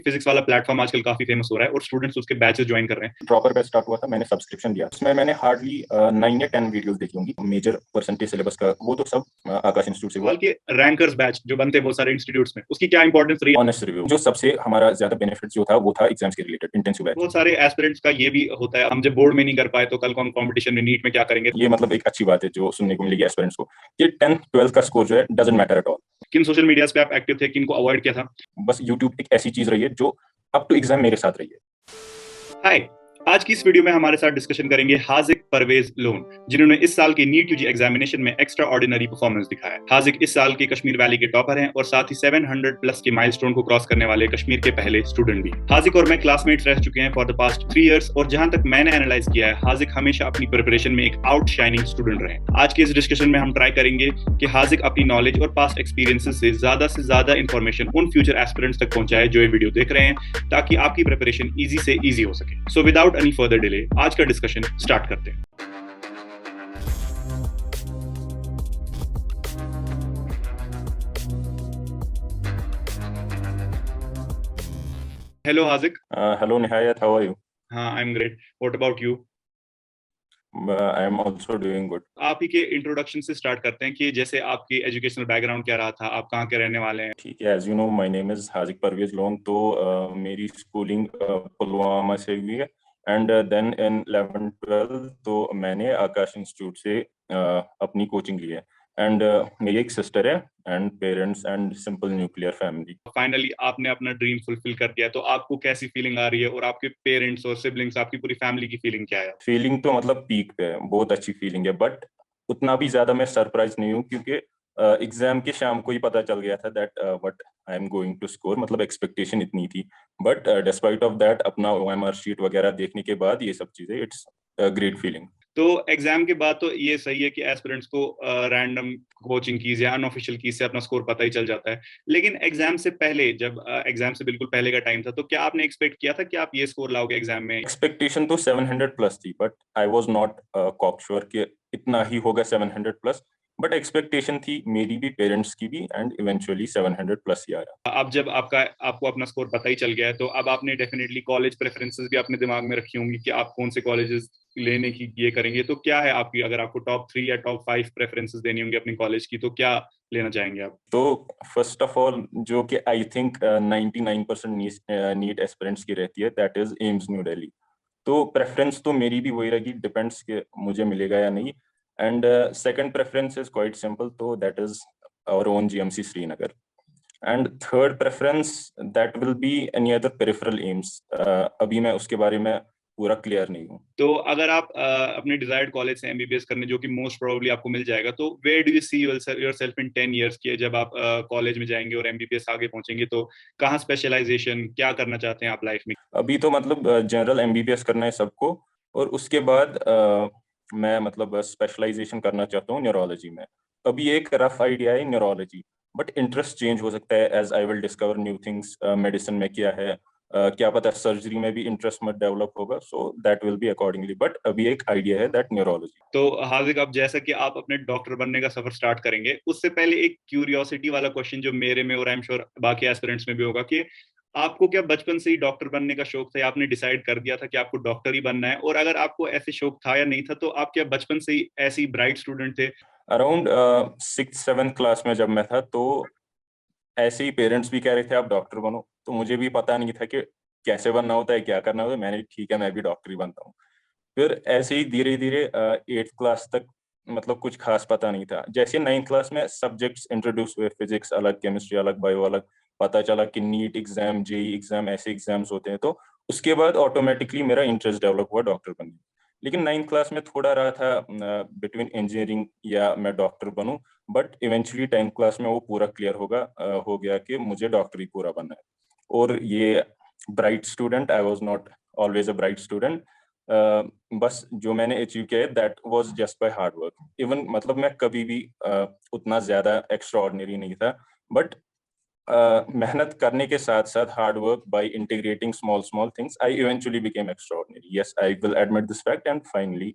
Physics वाला platform आजकल काफी फेमस हो रहा है और स्टूडेंट्स उसके बैचेस ज्वाइन कर रहे हैं। प्रॉपर बैच स्टार्ट हुआ था, मैंने सब्सक्रिप्शन लिया, उसमें मैंने हार्डली 9 या 10 वीडियोस देखी होंगी। मेजर परसेंटेज सिलेबस का वो तो सब आकाश इंस्टीट्यूट से हुआ। के रैंकर्स बैच जो बनते हैं बहुत सारे इंस्टीट्यूट्स में, उसकी क्या इंपॉर्टेंस रही? ऑनेस्ट रिव्यू, जो सबसे हमारा ज्यादा बेनिफिट जो था वो था एग्जाम्स के रिलेटेड इंटेंसिव बैच। बहुत सारे एस्पिरेंट्स का ये भी होता है, हम जब बोर्ड में नहीं कर पाए तो कल को हम कंपटीशन में, नीट में क्या करेंगे। ये मतलब एक अच्छी बात है जो सुनने को मिलेगी एस्पिरेंट्स को कि 10th 12th का स्कोर जो है डजंट मैटर एट ऑल। किन सोशल मीडियाज पे आप एक्टिव थे, किन को अवॉइड किया था? बस यूट्यूब एक ऐसी चीज रही है जो अप टू एग्जाम मेरे साथ रही है। हाय, आज की इस वीडियो में हमारे साथ डिस्कशन करेंगे हाजिक परवेज लोन, जिन्होंने इस साल की नीट यूजी एग्जामिनेशन में एक्स्ट्रा ऑर्डिनरी परफॉर्मेंस दिखाया। हाजिक इस साल के कश्मीर वैली के टॉपर हैं और साथ ही 700 प्लस के माइलस्टोन को क्रॉस करने वाले कश्मीर के पहले स्टूडेंट भी। हाजिक और मैं क्लासमेट्स रह चुके हैं फॉर द पास्ट 3 इयर्स और जहां तक मैंने एनालाइज किया है, हाजिक हमेशा अपनी प्रिपरेशन में एक आउटशाइनिंग स्टूडेंट रहे। आज के इस डिस्कशन में हम ट्राई करेंगे कि हाजिक अपनी नॉलेज और पास्ट एक्सपीरियंसेस से ज्यादा इंफॉर्मेशन उन फ्यूचर एस्पिरेंट्स तक पहुंचाए जो ये वीडियो देख रहे हैं, ताकि आपकी प्रिपरेशन इजी से इजी हो सके। So without any further delay आज का डिस्कशन स्टार्ट करते हैं। हेलो हाजिक। हेलो निहायत, हाउ आर यू? हाँ, I am great. What about you? I am also doing good. आप ही के इंट्रोडक्शन से स्टार्ट करते हैं कि जैसे आपकी एजुकेशनल बैकग्राउंड क्या रहा था, आप कहाँ के रहने वाले हैं? ठीक है, as you know my name is Hazik Parvez Lone. तो मेरी स्कूलिंग पुलवामा से हुई है and then in 11th 12th तो मैंने आकाश इंस्टीट्यूट से अपनी कोचिंग ली है एंड मेरी एक सिस्टर है and parents and simple nuclear family. Finally आपने अपना ड्रीम फुलफिल कर दिया, तो आपको कैसी फीलिंग आ रही है और आपके पेरेंट्स और सिबलिंग्स, आपकी पूरी फैमिली की फीलिंग क्या है? फीलिंग तो मतलब पीक पे है, बहुत अच्छी फीलिंग है, बट उतना भी ज्यादा मैं सरप्राइज नहीं हूँ क्योंकि एग्जाम के शाम को ही पता चल गया था that what I am going to score. मतलब एक्सपेक्टेशन इतनी थी, बट डिस्पाइट ऑफ दैट अपना ओएमआर शीट वगैरह देखने के बाद ये सब चीजें, इट्स ग्रेट फीलिंग। तो एग्जाम के बाद तो ये सही है कि एस्पिरेंट्स को रैंडम कोचिंग कीज या अनऑफिशियल कीज से अपना स्कोर पता ही चल जाता है, लेकिन एग्जाम से पहले, जब एग्जाम से बिल्कुल पहले का टाइम था, तो क्या आपने एक्सपेक्ट किया था कि आप ये स्कोर लाओगे एग्जाम में? एक्सपेक्टेशन तो 700 प्लस थी, but I was not cocksure कि इतना ही होगा 700 प्लस। बट एक्सपेक्टेशन थी मेरी भी, पेरेंट्स की भी, एंड इवेंचुअली 700 प्लस ही आया। अब जब आपको अपना स्कोर पता ही चल गया है, तो अब आपने डेफिनेटली कॉलेज प्रेफरेंसेस भी अपने दिमाग में रखी होंगी कि आप कौन से कॉलेजेस लेने की ये करेंगे। तो क्या है आपकी, अगर आपको टॉप 3 या टॉप 5 प्रेफरेंसेस देनी होंगी अपनी कॉलेज की, तो क्या लेना चाहेंगे आप? तो फर्स्ट ऑफ ऑल जो कि आई थिंक 99% नीट एस्पिरेंट्स की रहती है, that is AIIMS new Delhi. तो प्रेफरेंस तो मेरी भी वही रहेगी, डिपेंड्स कि मुझे मिलेगा या नहीं। And second preference is quite simple, तो that is our own GMC Srinagar. And third preference that will be any other peripheral AIIMS. अभी मैं उसके बारे में पूरा क्लियर नहीं हूँ। तो अगर आप अपने डिजायर्ड कॉलेज से एमबीबीएस करने, जो कि मोस्ट प्रोबेबली आपको मिल जाएगा, तो where do you see yourself in 10 years की, जब आप कॉलेज में जाएंगे और एमबीबीएस आगे पहुंचेंगे, तो कहाँ स्पेशलाइजेशन, क्या करना चाहते हैं आप लाइफ में? अभी तो मतलब जनरल एमबीबीएस करना है सबको, और उसके बाद मैं मतलब स्पेशलाइजेशन करना चाहता हूँ न्यूरोलॉजी में। अभी एक रफ आइडिया है न्यूरोलॉजी, बट इंटरेस्ट चेंज हो सकता है as I will discover new things. Medicine में क्या है, क्या पता सर्जरी में भी इंटरेस्ट मत डेवलप होगा, so that will be accordingly, but अभी एक आइडिया है दैट न्यूरोलॉजी। तो हार्दिक, अब जैसा कि आप अपने डॉक्टर बनने का सफर स्टार्ट करेंगे, उससे पहले एक क्यूरियोसिटी वाला क्वेश्चन जो मेरे में और आई एम श्योर बाकी एस्पिरेंट्स में भी होगा, कि आपको क्या बचपन से ही डॉक्टर बनने का शौक था, या आपने डिसाइड कर दिया था कि आपको डॉक्टर ही बनना है? और अगर आपको ऐसे शौक था या नहीं था, तो आप क्या बचपन से ही ऐसी ब्राइट स्टूडेंट थे? अराउंड 6th 7th क्लास में जब मैं था, तो ऐसे ही पेरेंट्स भी कह रहे थे आप डॉक्टर बनो, तो मुझे भी पता नहीं था कि कैसे बनना होता है, क्या करना होता है। मैंने ठीक है, मैं भी डॉक्टर ही बनता हूँ। फिर ऐसे ही धीरे धीरे 8th क्लास तक मतलब कुछ खास पता नहीं था। जैसे 9th क्लास में सब्जेक्ट्स इंट्रोड्यूस हुए, फिजिक्स अलग, केमिस्ट्री अलग, बायो अलग, पता चला कि नीट एग्जाम, जेई एग्जाम, ऐसे एग्जाम्स होते हैं, तो उसके बाद ऑटोमेटिकली मेरा इंटरेस्ट डेवलप हुआ डॉक्टर बनने। लेकिन 9th क्लास में थोड़ा रहा था बिटवीन इंजीनियरिंग या मैं डॉक्टर बनूं, बट इवेंचुअली 10th क्लास में वो पूरा क्लियर हो गया कि मुझे डॉक्टर ही पूरा बनना है। और ये bright student, I was not always a bright student. बस जो मैंने अचीव किया है that was just by hard work. Even मतलब मैं कभी भी उतना ज्यादा एक्स्ट्रा ऑर्डिनरी नहीं था, बट मेहनत करने के साथ साथ hard work by integrating small small things, I eventually became extra ordinary. Yes, I will admit this fact. And finally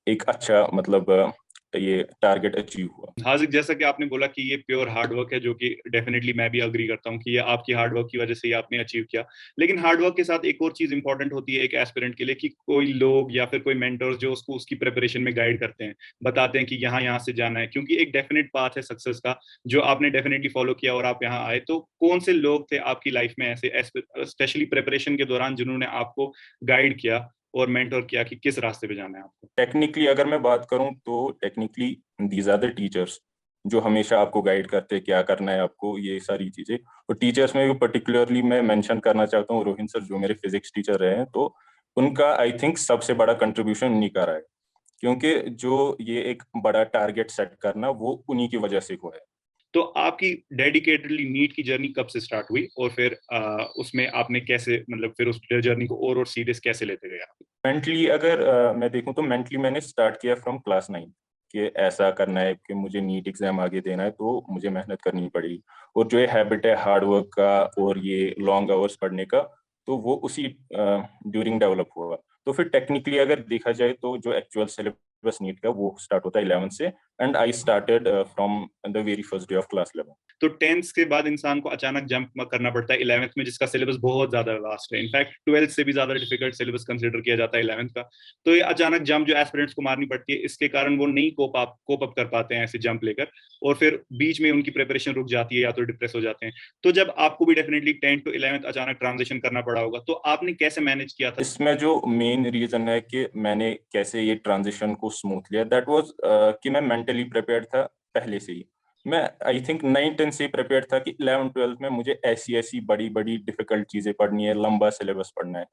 एक अच्छा मतलब ये टारगेट अचीव हुआ। हाजिक, जैसा कि आपने बोला कि ये प्योर हार्डवर्क है, जो कि डेफिनेटली मैं भी अग्री करता हूँ कि ये आपकी हार्डवर्क की वजह से ये आपने अचीव किया। लेकिन हार्डवर्क के साथ एक और चीज इंपॉर्टेंट होती है एक एस्पिरेंट के लिए, कि कोई लोग या फिर कोई मेंटर्स जो उसको उसकी प्रिपरेशन में गाइड करते हैं, बताते हैं कि यहाँ यहाँ से जाना है, क्योंकि एक डेफिनेट पाथ है सक्सेस का जो आपने डेफिनेटली फॉलो किया और आप यहाँ आए। तो कौन से लोग थे आपकी लाइफ में ऐसे, स्पेशली प्रिपरेशन के दौरान, जिन्होंने आपको गाइड किया और मेंटर किया कि किस रास्ते पे जाना है आपको? टेक्निकली अगर मैं बात करूं तो technically these are the teachers जो हमेशा आपको गाइड करते हैं क्या करना है आपको, ये सारी चीजें। और टीचर्स में भी पर्टिकुलरली मैं मेंशन करना चाहता हूँ रोहिन सर, जो मेरे फिजिक्स टीचर रहे हैं, तो उनका आई थिंक सबसे बड़ा कंट्रीब्यूशन उन्हीं का रहा है, क्योंकि जो ये एक बड़ा टारगेट सेट करना वो उन्हीं की वजह से हुआ है। तो आपकी डेडिकेटेडली नीट की जर्नी कब से स्टार्ट हुई, और फिर उसमें आपने कैसे, मतलब फिर उस जर्नी को और सीरियस कैसे लेते गए आप? मेंटली अगर मैं देखूं तो मेंटली मैंने स्टार्ट किया फ्रॉम क्लास 9 कि ऐसा करना है कि मुझे नीट एग्जाम आगे देना है तो मुझे मेहनत करनी पड़ेगी। और जो ये हैबिट है हार्ड वर्क का और ये लॉन्ग आवर्स पढ़ने का, तो वो उसी ड्यूरिंग डेवलप हुआ। तो फिर टेक्निकली अगर देखा जाए तो जो एक्चुअल सिलेबस नीट का वो स्टार्ट होता है 11 से, and I started from the very first day of class 11। तो टेंथ के बाद इंसान को अचानक जंप करना पड़ता है इलेवेंथ में, जिसका सिलेबस बहुत ज्यादा वास्ट है। इनफैक्ट ट्वेल्थ से भी ज्यादा डिफिकल्ट सिलेबस कंसिडर किया जाता है इलेवेंथ का। तो ये अचानक जंप जो एस्पिरेंट्स को मारनी पड़ती है, इसके कारण वो नहीं कोप अप कर पाते हैं ऐसे जंप लेकर, और फिर बीच में उनकी प्रिपरेशन रुक जाती है या तो डिप्रेस हो जाते हैं। तो जब आपको भी डेफिनेटली 10 टू 11 अचानक ट्रांजिशन करना पड़ा होगा, तो आपने कैसे मैनेज किया था? इसमें जो मेन रीजन है कि मैंने कैसे ये ट्रांजिशन को स्मूथ लिया, दैट वाज कि मैं मेंटली प्रिपेयर्ड था पहले से ही। मैं आई थिंक 9-10 से ही प्रिपेयर्ड था कि 11-12 में मुझे ऐसी ऐसी बड़ी बड़ी डिफिकल्ट चीजें पढ़नी है, लंबा सिलेबस पढ़ना है।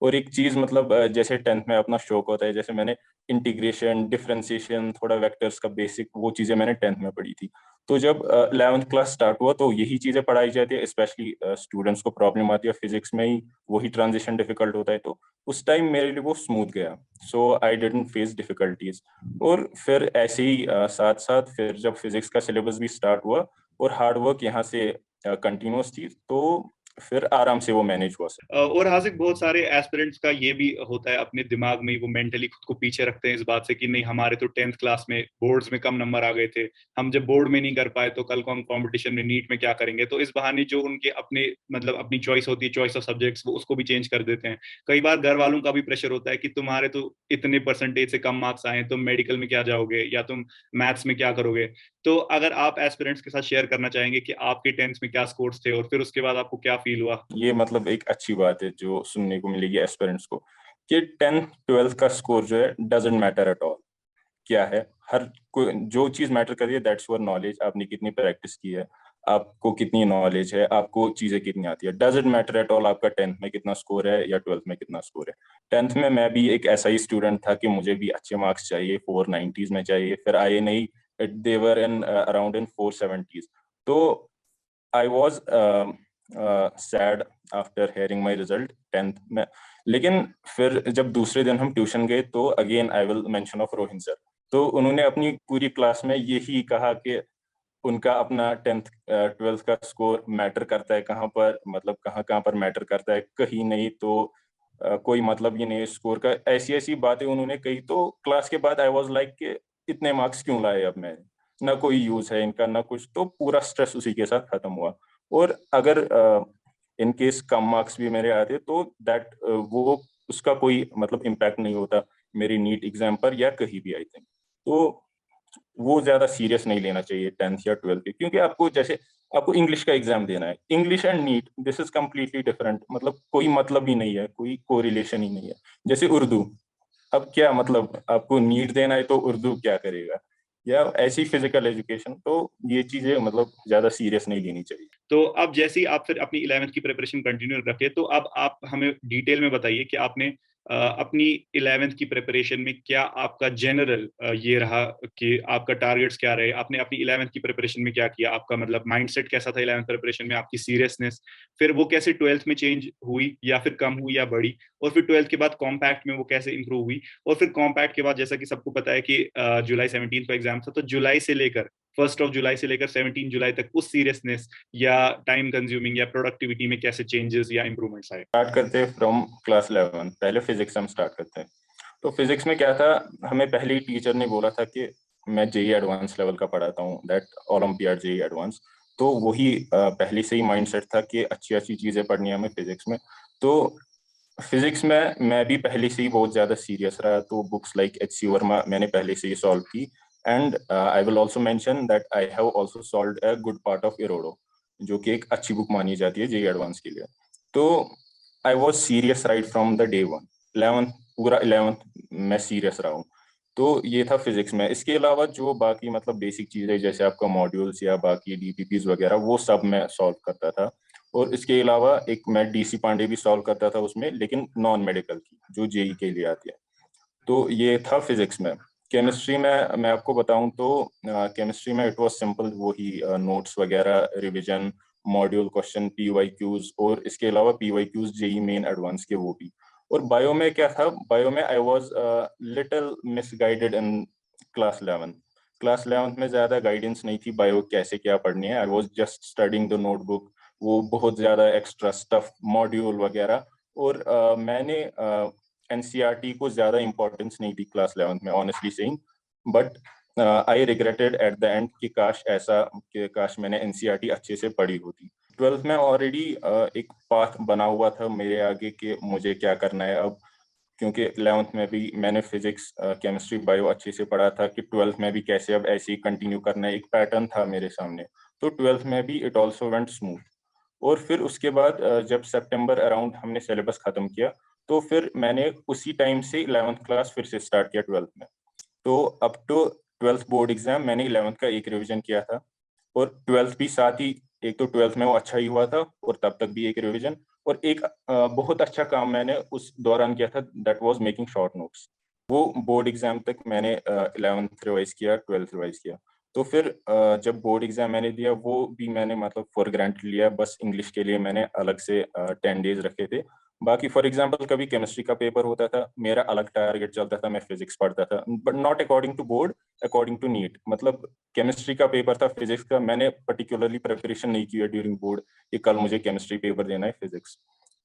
और एक चीज मतलब जैसे 10th में अपना शौक होता है, जैसे मैंने इंटीग्रेशन, डिफरेंशिएशन, थोड़ा वेक्टर्स का बेसिक, वो चीजें मैंने 10th में पढ़ी थी। तो जब 11th क्लास स्टार्ट हुआ तो यही चीजें पढ़ाई जाती है, स्पेशली स्टूडेंट्स को प्रॉब्लम आती है फिजिक्स में ही, वही ट्रांजिशन डिफिकल्ट होता है। तो उस टाइम मेरे लिए वो स्मूथ गया, सो आई डिडंट फेस डिफिकल्टीज। और फिर ऐसे ही साथ साथ फिर जब फिजिक्स का सिलेबस भी स्टार्ट हुआ और हार्ड वर्क यहाँ से कंटिन्यूअस थी, तो फिर आराम से वो मैनेज हुआ सर। और हासिक, बहुत सारे एस्पिरेंट्स का ये भी होता है अपने दिमाग में, वो मेंटली खुद को पीछे रखते हैं इस बात से कि नहीं, हमारे तो 10th क्लास में बोर्ड्स में कम नंबर आ गए थे, हम जब बोर्ड में नहीं कर पाए तो कल को हम कंपटीशन में नीट में क्या करेंगे। तो इस बहाने जो उनके अपने मतलब अपनी चॉइस होती है, चॉइस ऑफ सब्जेक्ट्स, वो उसको भी चेंज कर देते हैं। कई बार घर वालों का भी प्रेशर होता है कि तुम्हारे तो इतने परसेंटेज से कम मार्क्स आए, तुम मेडिकल में क्या जाओगे या तुम मैथ्स में क्या करोगे। तो अगर आप एस्पिरेंट्स के साथ शेयर करना चाहेंगे कि आपके 10th में क्या स्कोर्स थे और फिर उसके बाद आपको क्या फील हुआ? ये मतलब एक अच्छी बात है जो सुनने को मिलेगी एस्पिरेंट्स को, कि 10th-12th का स्कोर जो है डजंट मैटर एट ऑल। क्या है, हर कोई जो चीज मैटर कर रही है दैट्स योर नॉलेज, आपने कितनी प्रैक्टिस की है, आपको कितनी नॉलेज है, आपको चीजें कितनी आती है, डजंट मैटर एट ऑल आपका 10th में कितना स्कोर है या 12th में कितना स्कोर है। 10th में मैं भी एक ऐसा ही स्टूडेंट था कि मुझे भी अच्छे मार्क्स चाहिए, 490s में चाहिए, फिर आए नहीं, देवर इन अराउंड इन 470s। तो I was sad after hearing my result 10th में। लेकिन फिर जब दूसरे दिन हम ट्यूशन गए तो again I will mention of Rohin sir. तो उन्होंने अपनी पूरी क्लास में यही कहा कि उनका अपना 10th-12th का स्कोर मैटर करता है कहाँ पर, मतलब कहाँ कहाँ पर मैटर करता है, कहीं नहीं तो कोई मतलब ही नहीं है स्कोर का। ऐसी ऐसी बातें उन्होंने कही, तो क्लास के बाद आई वाज लाइक कि इतने मार्क्स क्यों लाए अब मैं, ना कोई यूज है इनका ना कुछ। तो पूरा स्ट्रेस उसी के साथ खत्म हुआ। और अगर इन केस कम मार्क्स भी मेरे आते तो दैट वो उसका कोई मतलब इम्पैक्ट नहीं होता मेरी नीट एग्जाम पर या कहीं भी आई थिंक। तो वो ज्यादा सीरियस नहीं लेना चाहिए 10th या 12th के, क्योंकि आपको जैसे आपको इंग्लिश का एग्जाम देना है, English and NEET this is completely different, मतलब कोई मतलब ही नहीं है, कोई कोरिलेशन ही नहीं है। जैसे उर्दू, अब क्या मतलब आपको नीट देना है तो उर्दू क्या करेगा, या ऐसी फिजिकल एजुकेशन। तो ये चीजें मतलब ज्यादा सीरियस नहीं लेनी चाहिए। तो अब जैसे ही आप फिर अपनी इलेवेंथ की प्रिपरेशन कंटिन्यू रखे, तो अब आप हमें डिटेल में बताइए कि आपने अपनी इलेवेंथ की प्रिपरेशन में क्या आपका जनरल ये रहा कि आपका टारगेट्स क्या रहे, आपने अपनी इलेवेंथ की प्रिपरेशन में क्या किया, आपका मतलब माइंडसेट कैसा था इलेवेंथ प्रिपरेशन में, आपकी सीरियसनेस, फिर वो कैसे ट्वेल्थ में चेंज हुई या फिर कम हुई या बढ़ी, और फिर ट्वेल्थ के बाद कॉम्पैक्ट में वो कैसे इंप्रूव हुई, और फिर कॉम्पैक्ट के बाद जैसा कि सबको पता है कि जुलाई 17 को एग्जाम था, तो जुलाई से लेकर 1 जुलाई से लेकर 17 जुलाई तक उस सीरियसनेस या टाइम कंज्यूमिंग या प्रोडक्टिविटी में कैसे चेंजेस या इंप्रूवमेंट्स आए? स्टार्ट करते हैं फ्रॉम क्लास 11, पहले फिजिक्स हम स्टार्ट करते हैं। तो फिजिक्स में क्या था, हमें पहले ही टीचर ने बोला था कि मैं जेई एडवांस लेवल का पढ़ाता हूँ, दैट ओलंपियाड जेई एडवांस। तो वही पहले से ही माइंडसेट था कि अच्छी अच्छी चीजें पढ़नी है हमें फिजिक्स में। तो फिजिक्स में मैं भी पहले से ही बहुत ज्यादा सीरियस रहा, तो books like H C Verma मैंने पहले से ही सॉल्व की। And I will also mention that I have also solved a good part of Irodov, जो कि एक अच्छी बुक मानी जाती है जेई एडवांस के लिए। तो I was serious right from the day one. 11th, पूरा 11th मैं सीरियस रहा हूँ। तो ये था फिजिक्स में। इसके अलावा जो बाकी मतलब बेसिक चीजें जैसे आपका मॉड्यूल्स या बाकी डीपीपीज वगैरह, वो सब मैं सॉल्व करता था। और इसके अलावा एक मैं डीसी पांडे भी सॉल्व करता था उसमें, लेकिन नॉन मेडिकल की जो जेई के लिए आती है। तो ये था फिजिक्स में। केमिस्ट्री में मैं आपको बताऊं तो केमिस्ट्री में इट वाज सिंपल, वही नोट्स वगैरह, रिवीजन, मॉड्यूल क्वेश्चन, पीवाईक्यूज, और इसके अलावा पीवाईक्यूज जेई मेन एडवांस के वो भी। और बायो में क्या था, बायो में I was little misguided in class 11। Class 11th में ज्यादा गाइडेंस नहीं थी बायो कैसे क्या पढ़नी है। I was just studying the notebook, वो बहुत ज्यादा एक्स्ट्रा स्टफ, मॉड्यूल वगैरह। और मैंने एनसीईआरटी को ज्यादा इंपॉर्टेंस नहीं दी क्लास 11th में, honestly saying. But I regretted at the end कि काश मैंने एनसीईआरटी अच्छे से पढ़ी होती। 12th में ऑलरेडी एक पाथ बना हुआ था मेरे आगे कि मुझे क्या करना है अब, क्योंकि 11th में भी मैंने फिजिक्स, केमिस्ट्री, बायो अच्छे से पढ़ा था कि 12th में भी कैसे अब ऐसे ही कंटिन्यू करना है, एक पैटर्न था मेरे सामने। तो 12th में भी इट ऑल्सो वेंट स्मूथ। और फिर उसके बाद जब सितंबर अराउंड हमने सिलेबस खत्म किया, तो फिर मैंने उसी टाइम से 11th क्लास फिर से स्टार्ट किया 12th में। तो up to 12th board exam मैंने 11th का एक रिवीजन किया था। और 12th भी साथ ही, एक तो 12th में वो अच्छा ही हुआ था और तब तक भी एक रिवीजन। और एक बहुत अच्छा काम मैंने उस दौरान किया था, that was making short notes. वो बोर्ड एग्जाम तक मैंने 11th रिवाइज किया, 12th रिवाइज किया। तो फिर जब बोर्ड एग्जाम मैंने दिया, वो भी मैंने मतलब फॉर ग्रांटेड लिया, बस इंग्लिश के लिए मैंने अलग से 10 days रखे थे। बाकी फॉर एग्जाम्पल कभी केमिस्ट्री का पेपर होता था, मेरा अलग टारगेट चलता था, मैं फिजिक्स पढ़ता था, but not according to board, according to NEET. मतलब केमिस्ट्री का पेपर था, फिजिक्स का मैंने पर्टिकुलरली प्रिपरेशन नहीं किया ड्यूरिंग बोर्ड कि कल मुझे केमिस्ट्री पेपर देना है फिजिक्स।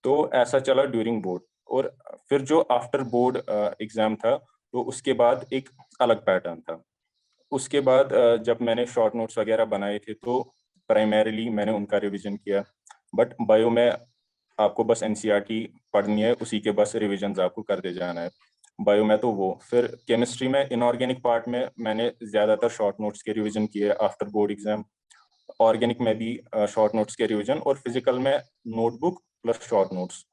तो ऐसा चला ड्यूरिंग बोर्ड। और फिर जो आफ्टर बोर्ड एग्जाम था, तो उसके बाद एक अलग पैटर्न था। उसके बाद जब मैंने शॉर्ट नोट्स वगैरह बनाए थे, तो प्राइमरीली मैंने उनका रिवीजन किया। बट बायो में आपको बस एनसीईआरटी पढ़नी है, उसी के बस रिविजन आपको करते जाना है। बायो में तो वो, फिर केमिस्ट्री में इनऑर्गेनिक पार्ट में मैंने ज्यादातर शॉर्ट नोट्स के रिवीजन किए आफ्टर बोर्ड एग्जाम। ऑर्गेनिक में भी शॉर्ट नोट्स के रिवीजन, और फिजिकल में नोटबुक प्लस शॉर्ट नोट्स।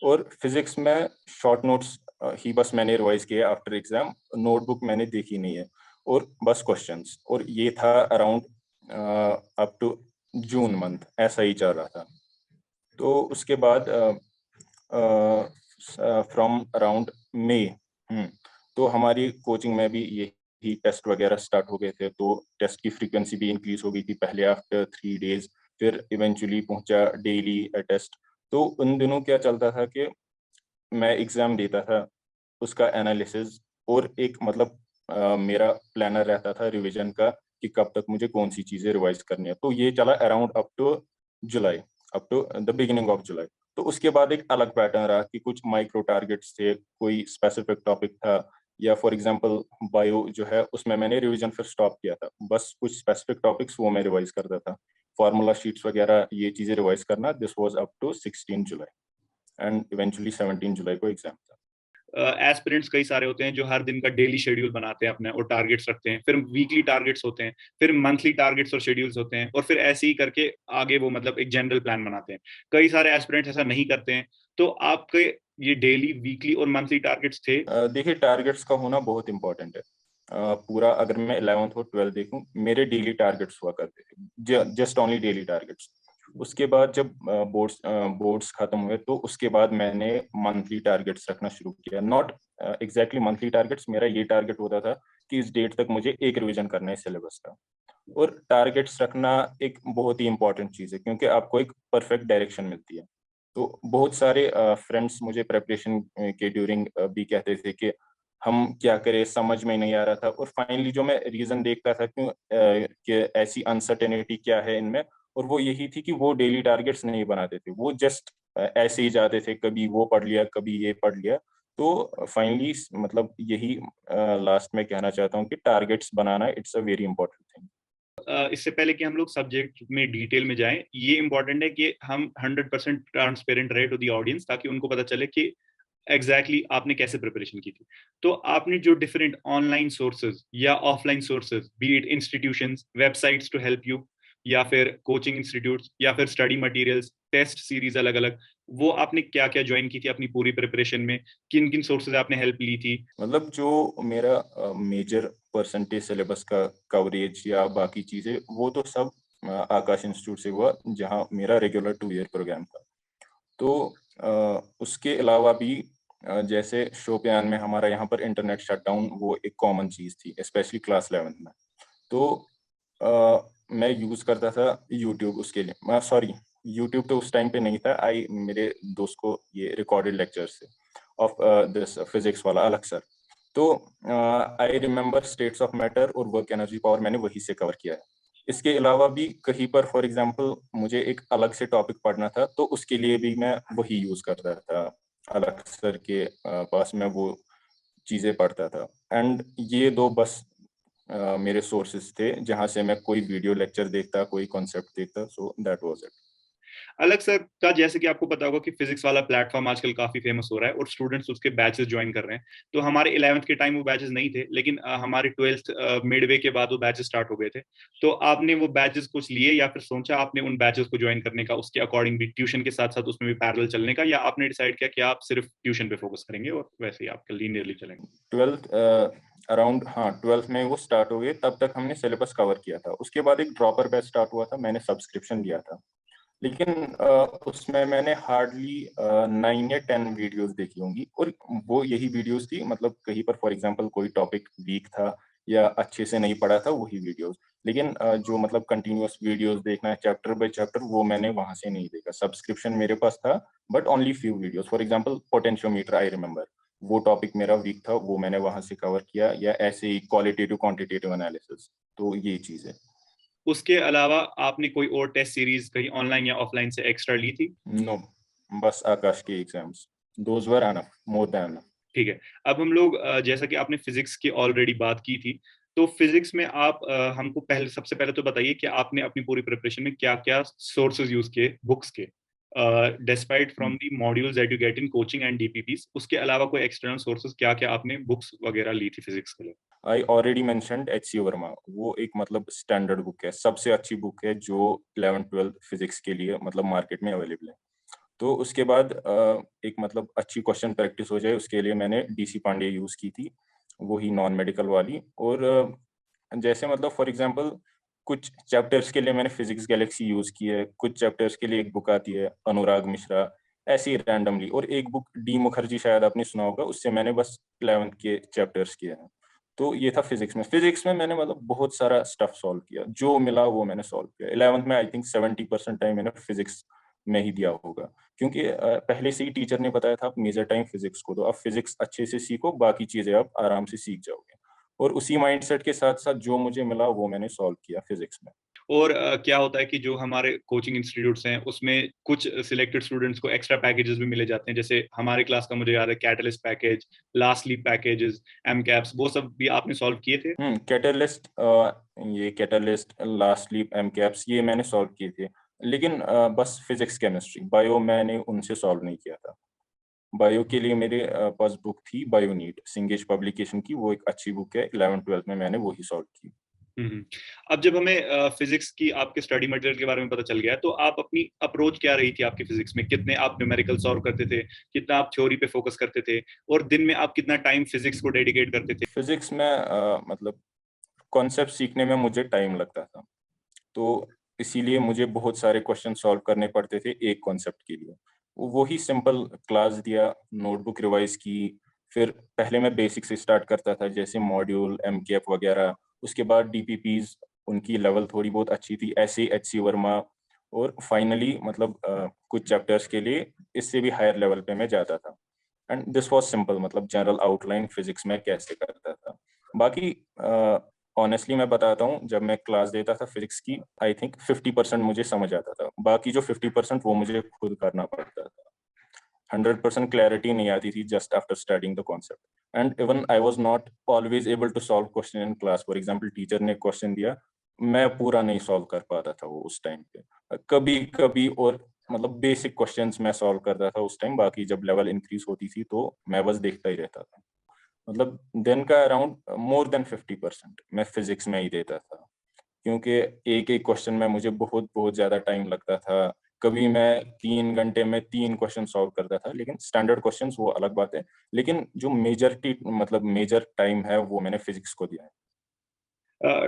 और फिजिक्स में शॉर्ट नोट्स ही बस मैंने रिवाइज किया आफ्टर एग्जाम, नोटबुक मैंने देखी नहीं है। और बस क्वेश्चंस, और ये था around up to June month, ऐसा ही चल रहा था। तो उसके बाद फ्रॉम अराउंड मई, तो हमारी कोचिंग में भी यही टेस्ट वगैरह स्टार्ट हो गए थे। तो टेस्ट की फ्रीक्वेंसी भी इंक्रीज हो गई थी, पहले आफ्टर 3 days, फिर इवेंचुअली पहुंचा डेली टेस्ट। तो उन दिनों क्या चलता था कि मैं एग्जाम देता था, उसका एनालिसिस, और एक मतलब मेरा प्लानर रहता था रिवीजन का कि कब तक मुझे कौन सी चीजें रिवाइज करनी है। तो ये चला around up to July, up to the beginning of July. तो उसके बाद एक अलग पैटर्न रहा कि कुछ माइक्रो टारगेट्स थे, कोई स्पेसिफिक टॉपिक था, या फॉर एग्जांपल बायो जो है उसमें मैंने रिवीजन फिर स्टॉप किया था, बस कुछ स्पेसिफिक टॉपिक्स वो मैं रिवाइज करता था। फार्मूला शीट्स वगैरह ये चीजें रिवाइज करना, this was up to 16 July, and eventually 17 जुलाई को एग्जाम था। एस्पिरेंट्स कई सारे होते हैं जो हर दिन का डेली शेड्यूल बनाते हैं अपने और टारगेट्स रखते हैं, फिर वीकली टारगेट्स होते हैं, फिर मंथली टारगेट्स और शेड्यूल्स होते हैं, और फिर ऐसे ही करके आगे वो मतलब एक जनरल प्लान बनाते हैं। कई सारे एस्पिरेंट्स ऐसा नहीं करते हैं। तो आपके ये डेली, वीकली और मंथली टारगेट्स थे? देखिए, टारगेट्स का होना बहुत इंपॉर्टेंट है। पूरा अगर मैं 11th और 12th देखूं, मेरे डेली टारगेट्स हुआ करते थे, जस्ट ओनली डेली टारगेट्स। उसके बाद जब बोर्ड्स खत्म हुए, तो उसके बाद मैंने मंथली टारगेट्स रखना शुरू किया। नॉट एग्जैक्टली मंथली टारगेट्स, मेरा ये टारगेट होता था कि इस डेट तक मुझे एक रिवीजन करना है सिलेबस का। और टारगेट्स रखना एक बहुत ही इंपॉर्टेंट चीज़ है, क्योंकि आपको एक परफेक्ट डायरेक्शन मिलती है। तो बहुत सारे फ्रेंड्स मुझे प्रेपरेशन के ड्यूरिंग भी कहते थे कि हम क्या करें, समझ में नहीं आ रहा था। और फाइनली जो मैं रीजन देखता था क्यों कि ऐसी अनसर्टेनिटी क्या है इनमें, और वो यही थी कि वो डेली टारगेट्स नहीं बनाते थे, वो जस्ट ऐसे ही जाते थे, कभी वो पढ़ लिया कभी ये पढ़ लिया। तो फाइनली मतलब यही लास्ट में कहना चाहता हूँ कि targets banana it's a very important thing. इससे पहले कि हम लोग सब्जेक्ट में डिटेल में जाएं, ये इंपॉर्टेंट है कि हम 100% ट्रांसपेरेंट रहे टू दी ऑडियंस, ताकि उनको पता चले कि आपने कैसे प्रिपरेशन की थी। तो आपने जो डिफरेंट ऑनलाइन सोर्सेज या offline sources, be it institutions, websites to help you, या फिर कोचिंग इंस्टीट्यूट्स, या फिर स्टडी मटेरियल्स, टेस्ट सीरीज अलग अलग, वो आपने क्या क्या ज्वाइन की थी अपनी पूरी प्रिपरेशन में? किन किन सोर्सेज आपने हेल्प ली थी? मतलब जो मेरा मेजर परसेंटेज सिलेबस का कवरेज या बाकी चीजें वो तो सब आकाश इंस्टीट्यूट से हुआ, जहाँ मेरा रेगुलर 2 ईयर प्रोग्राम था। तो उसके अलावा भी जैसे शोपियान में हमारा यहाँ पर इंटरनेट शटडाउन वो एक कॉमन चीज थी, स्पेशली क्लास 11 में। तो मैं यूज करता था यूट्यूब उसके लिए, सॉरी यूट्यूब तो उस टाइम पे नहीं था, आई मेरे दोस्त को ये रिकॉर्डेड लेक्चर से ऑफ दिस फिजिक्स वाला अलग सर। तो I remember states of matter और वर्क एनर्जी पावर मैंने वही से कवर किया है। इसके अलावा भी कहीं पर फॉर एग्जांपल मुझे एक अलग से टॉपिक पढ़ना था, तो उसके लिए भी मैं वही यूज करता था, अलग सर के पास मैं वो चीजें पढ़ता था। एंड ये दो बस मेरे सोर्सेज थे जहां से मैं कोई वीडियो लेक्चर देखता, कोई कॉन्सेप्ट देखता, सो दैट वाज इट। अलग सर का, जैसे कि आपको पता होगा कि फिजिक्स वाला प्लेटफॉर्म आजकल काफी फेमस हो रहा है और स्टूडेंट्स उसके बैचेस ज्वाइन कर रहे हैं। तो हमारे 11th के टाइम वो बैचेस नहीं थे, लेकिन हमारे 12th मिडवे के बाद वो बैचेस स्टार्ट हो गए थे। तो आपने वो बैचेस कुछ लिए, या फिर सोचा आपने उन बैचेस को ज्वाइन करने का, उसके अकॉर्डिंग भी ट्यूशन के साथ साथ उसमें भी पैरेलल चलने का, या आपने डिसाइड किया कि आप सिर्फ ट्यूशन पे फोकस करेंगे और वैसे ही आपके लीनियरली चलेंगे? 12th अराउंड, हाँ 12th में वो स्टार्ट हो गए, तब तक हमने सिलेबस कवर किया था। उसके बाद एक ड्रॉपर बैच स्टार्ट हुआ था, मैंने सब्सक्रिप्शन लिया था, लेकिन उसमें मैंने हार्डली 9 या 10 वीडियोस देखी होंगी, और वो यही वीडियोस थी, मतलब कहीं पर फॉर एग्जांपल कोई टॉपिक वीक था या अच्छे से नहीं पढ़ा था, वही वीडियोस। लेकिन जो मतलब कंटिन्यूअस वीडियोस देखना है चैप्टर बाय चैप्टर, वो मैंने वहां से नहीं देखा। सब्सक्रिप्शन मेरे पास था, but only few videos. For example potentiometer, I remember वो टॉपिक मेरा वीक था, वो मैंने वहां से कवर किया, या ऐसे ही क्वालिटेटिव क्वांटिटेटिव एनालिसिस। तो ये चीज है। उसके अलावा आपने कोई और टेस्ट सीरीज कहीं ऑनलाइन या ऑफलाइन से एक्स्ट्रा ली थी? नो, बस आकाश के exams, those were enough, more than enough. ठीक है। अब हम लोग जैसा कि आपने फिजिक्स की ऑलरेडी बात की थी, तो फिजिक्स में आप हमको पहले, सबसे पहले तो बताइए कि आपने अपनी पूरी प्रिपरेशन में क्या क्या सोर्सेज यूज किए बुक्स के, despite from the modules that you get in coaching and DPPs, उसके अलावा कोई एक्सटर्नल सोर्सेज क्या क्या आपने बुक्स वगैरह ली थी फिजिक्स के लिए? I already mentioned HC Verma, वो एक मतलब स्टैंडर्ड बुक है, सबसे अच्छी बुक है जो 11th-12th फिजिक्स के लिए मतलब मार्केट में अवेलेबल है। तो उसके बाद एक मतलब अच्छी क्वेश्चन प्रैक्टिस हो जाए, उसके लिए मैंने DC पांडे यूज की थी, वही नॉन मेडिकल वाली। और जैसे मतलब फॉर एग्जांपल कुछ चैप्टर्स के लिए मैंने फिजिक्स गैलेक्सी यूज की है, कुछ चैप्टर्स के लिए एक बुक आती है अनुराग मिश्रा, ऐसे ही रैंडमली। और एक बुक डी मुखर्जी, शायद आपने सुना होगा, उससे मैंने बस 11th के चैप्टर्स किए हैं। तो ये था फिजिक्स में। फिजिक्स में मैंने मतलब बहुत सारा स्टफ सॉल्व किया, जो मिला वो मैंने सॉल्व किया। 11th में आई थिंक 70% टाइम मैंने फिजिक्स में ही दिया होगा, क्योंकि पहले से ही टीचर ने बताया था आप मेजर टाइम फिजिक्स को दो, आप फिजिक्स अच्छे से सीखो, बाकी चीजें आप आराम से सीख जाओगे। और उसी माइंडसेट के साथ साथ जो मुझे मिला वो मैंने सॉल्व किया फिजिक्स में। और क्या होता है कि जो हमारे कोचिंग इंस्टीट्यूट्स हैं उसमें कुछ सिलेक्टेड स्टूडेंट्स को एक्स्ट्रा पैकेजेस भी मिले जाते हैं, जैसे हमारे क्लास का मुझे याद है catalyst package, last leap packages, M caps, वो सब भी आपने सॉल्व किए थे? कैटलिस्ट, ये catalyst, last leap, M caps, ये मैंने सॉल्व किए थे। लेकिन बस फिजिक्स केमिस्ट्री, बायो मैंने उनसे सॉल्व नहीं किया था। बायो के लिए मेरे पास बुक थी बायोनीट, सिंगेज पब्लिकेशन की, वो एक अच्छी बुक है। 11th-12th में मैंने वही सॉल्व की। हम्म। अब जब हमें फिजिक्स की आपके स्टडी मटेरियल के बारे में पता चल गया, तो आप अपनी अप्रोच क्या रही थी आपकी फिजिक्स में? कितने आप न्यूमेरिकल सॉल्व करते थे, कितना आप थ्योरी पे फोकस करते थे, और दिन में आप कितना टाइम फिजिक्स को डेडिकेट करते थे? फिजिक्स में मतलब कॉन्सेप्ट सीखने में मुझे टाइम लगता था, तो इसीलिए मुझे बहुत सारे क्वेश्चन सॉल्व करने पड़ते थे एक कॉन्सेप्ट के लिए। वही सिंपल क्लास दिया, नोटबुक रिवाइज की, फिर पहले मैं बेसिक से स्टार्ट करता था, जैसे मॉड्यूल, एमकेएफ वगैरह। उसके बाद डीपीपीज, उनकी लेवल थोड़ी बहुत अच्छी थी, ऐसे HC वर्मा। और फाइनली मतलब कुछ चैप्टर्स के लिए इससे भी हायर लेवल पे मैं जाता था। एंड दिस वाज सिंपल, मतलब जनरल आउटलाइन फिजिक्स में कैसे करता था। बाकी ऑनेस्टली मैं बताता हूँ, जब मैं क्लास देता था फिजिक्स की, आई थिंक 50% मुझे समझ आता था, बाकी जो 50% वो मुझे खुद करना पड़ता था। 100% क्लैरिटी नहीं आती थी just after starting the concept. And even I was not always able to solve question in class. For example teacher ने क्वेश्चन दिया, मैं पूरा नहीं सॉल्व कर पाता था वो उस टाइम पे। कभी कभी और मतलब बेसिक क्वेश्चंस मैं सॉल्व करता था उस टाइम, बाकी जब लेवल इंक्रीज होती थी तो मैं बस देखता ही रहता था। मतलब दिन का अराउंड मोर देन 50% मैं फिजिक्स में ही देता था, क्योंकि एक एक क्वेश्चन में मुझे बहुत बहुत ज्यादा टाइम लगता था। कभी मैं 3 घंटे में 3 क्वेश्चन सॉल्व करता था, लेकिन स्टैंडर्ड क्वेश्चंस वो अलग बात है। लेकिन जो मेजरटी मतलब मेजर टाइम है वो मैंने फिजिक्स को दिया है।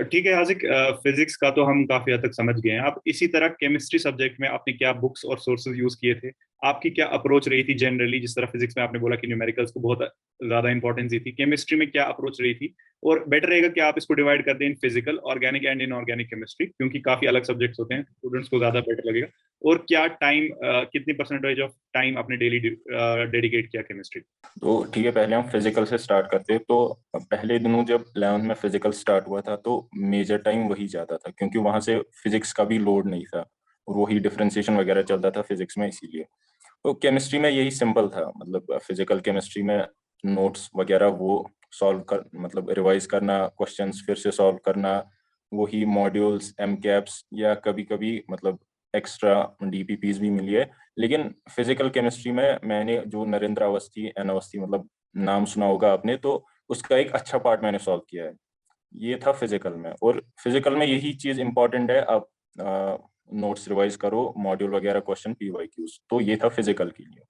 ठीक है हाजिक, फिजिक्स का तो हम काफी हद तक समझ गए हैं। आप इसी तरह केमिस्ट्री सब्जेक्ट में आपने क्या बुक्स और सोर्सेज यूज किए थे? आपकी क्या अप्रोच रही थी जनरली? जिस तरह फिजिक्स में आपने बोला कि न्यूमेरिकल्स को बहुत ज्यादा इंपॉर्टेंस दी थी, केमिस्ट्री में क्या अप्रोच रही थी? और बेटर रहेगा कि आप इसको डिवाइड कर दें in physical, organic and inorganic chemistry, क्योंकि काफी अलग सब्जेक्ट्स होते हैं, स्टूडेंट्स को ज्यादा बेटर लगेगा। और क्या टाइम, कितनी परसेंटेज ऑफ टाइम आपने डेली डेडिकेट किया केमिस्ट्री? तो ठीक है, पहले हम फिजिकल से स्टार्ट करते हैं। तो पहले दिनों जब 11th में फिजिकल स्टार्ट हुआ था तो मेजर टाइम वही जाता था, क्योंकि वहां से फिजिक्स का भी लोड नहीं था और वही डिफरेंशिएशन वगैरह चलता था फिजिक्स में, इसीलिए। तो केमिस्ट्री में यही सिंपल था, मतलब फिजिकल केमिस्ट्री में नोट्स वगैरह वो सॉल्व कर मतलब रिवाइज करना, क्वेश्चंस फिर से सॉल्व करना, वही मॉड्यूल्स, एम कैप्स, या कभी कभी मतलब एक्स्ट्रा डीपीपीज भी मिली है। लेकिन फिजिकल केमिस्ट्री में मैंने जो नरेंद्र अवस्थी, एन अवस्थी, मतलब नाम सुना होगा आपने, तो उसका एक अच्छा पार्ट मैंने सॉल्व किया है। ये था फिजिकल में। और फिजिकल में यही चीज इंपॉर्टेंट है, आप नोट्स रिवाइज करो, मॉड्यूल वगैरह, क्वेश्चन, पीवाईक्यूज। तो ये था फिजिकल के लिए।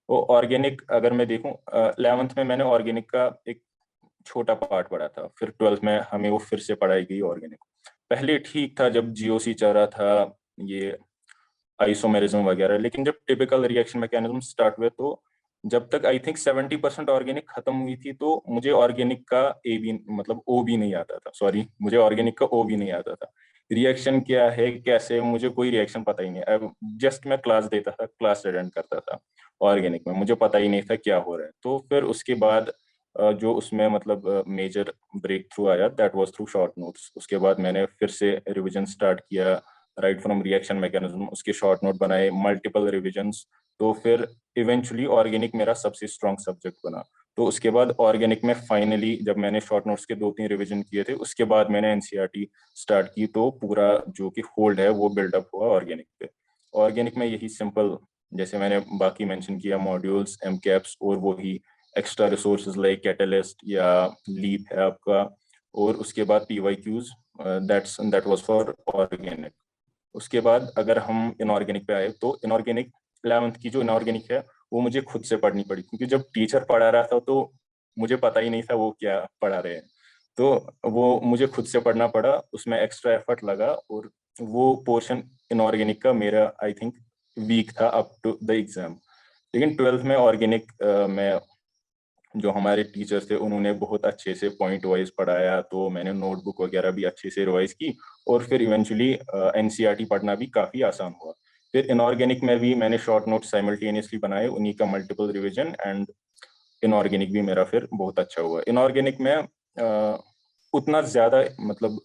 वो ऑर्गेनिक अगर मैं देखूं, 11th में मैंने ऑर्गेनिक का एक छोटा पार्ट पढ़ा था, फिर 12th में हमें वो फिर से पढ़ाई गई ऑर्गेनिक। पहले ठीक था जब जीओसी चल रहा था, ये आइसोमेरिज्म वगैरह, लेकिन जब टिपिकल रिएक्शन मैकेनिज्म स्टार्ट हुए तो जब तक आई थिंक 70% ऑर्गेनिक खत्म हुई थी, तो मुझे ऑर्गेनिक का ए भी मतलब ओ भी नहीं आता था। सॉरी, मुझे ऑर्गेनिक का ओ भी नहीं आता था। रिएक्शन क्या है, कैसे, मुझे कोई रिएक्शन पता ही नहीं। अब जस्ट मैं क्लास देता था, क्लास अटेंड करता था। ऑर्गेनिक में मुझे पता ही नहीं था क्या हो रहा है। तो फिर उसके बाद जो उसमें मतलब मेजर ब्रेक थ्रू आया, that was through short notes. उसके बाद मैंने फिर से रिवीजन स्टार्ट किया, राइट फ्रॉम रिएक्शन मैकेनिज्म, उसके शॉर्ट नोट बनाए, मल्टीपल रिविजन्स। तो फिर इवेंचुअली ऑर्गेनिक मेरा सबसे स्ट्रॉन्ग सब्जेक्ट बना। तो उसके बाद ऑर्गेनिक में फाइनली जब मैंने शॉर्ट नोट्स के 2-3 रिवीजन किए थे, उसके बाद मैंने एनसीईआरटी स्टार्ट की, तो पूरा जो कि होल्ड है वो बिल्डअप हुआ ऑर्गेनिक पे। ऑर्गेनिक में यही सिंपल, जैसे मैंने बाकी मेंशन किया, मॉड्यूल्स, एम कैप्स, और वही एक्स्ट्रा रिसोर्सेज लाइक कैटलिस्ट या लीप है आपका, और उसके बाद PYQs. That was for organic. उसके बाद अगर हम इनऑर्गेनिक पे आए, तो इनऑर्गेनिक 11th की जो इनऑर्गेनिक है वो मुझे खुद से पढ़नी पड़ी, क्योंकि जब टीचर पढ़ा रहा था तो मुझे पता ही नहीं था वो क्या पढ़ा रहे हैं। तो वो मुझे खुद से पढ़ना पड़ा, उसमें एक्स्ट्रा एफर्ट लगा, और वो पोर्शन इनऑर्गेनिक का मेरा आई थिंक वीक था अप टू द एग्जाम। लेकिन 12th में ऑर्गेनिक में जो हमारे टीचर्स थे उन्होंने बहुत अच्छे से पॉइंट वाइज पढ़ाया, तो मैंने नोटबुक वगैरह भी अच्छे से रिवाइज की, और फिर इवेंचुअली एनसीईआरटी पढ़ना भी काफी आसान हुआ। फिर इनऑर्गेनिक में भी मैंने शॉर्ट नोट साइमल्टेनियसली बनाए, उन्हीं का मल्टीपल रिवीजन, एंड इनऑर्गेनिक भी मेरा फिर बहुत अच्छा हुआ। इनऑर्गेनिक में उतना ज्यादा मतलब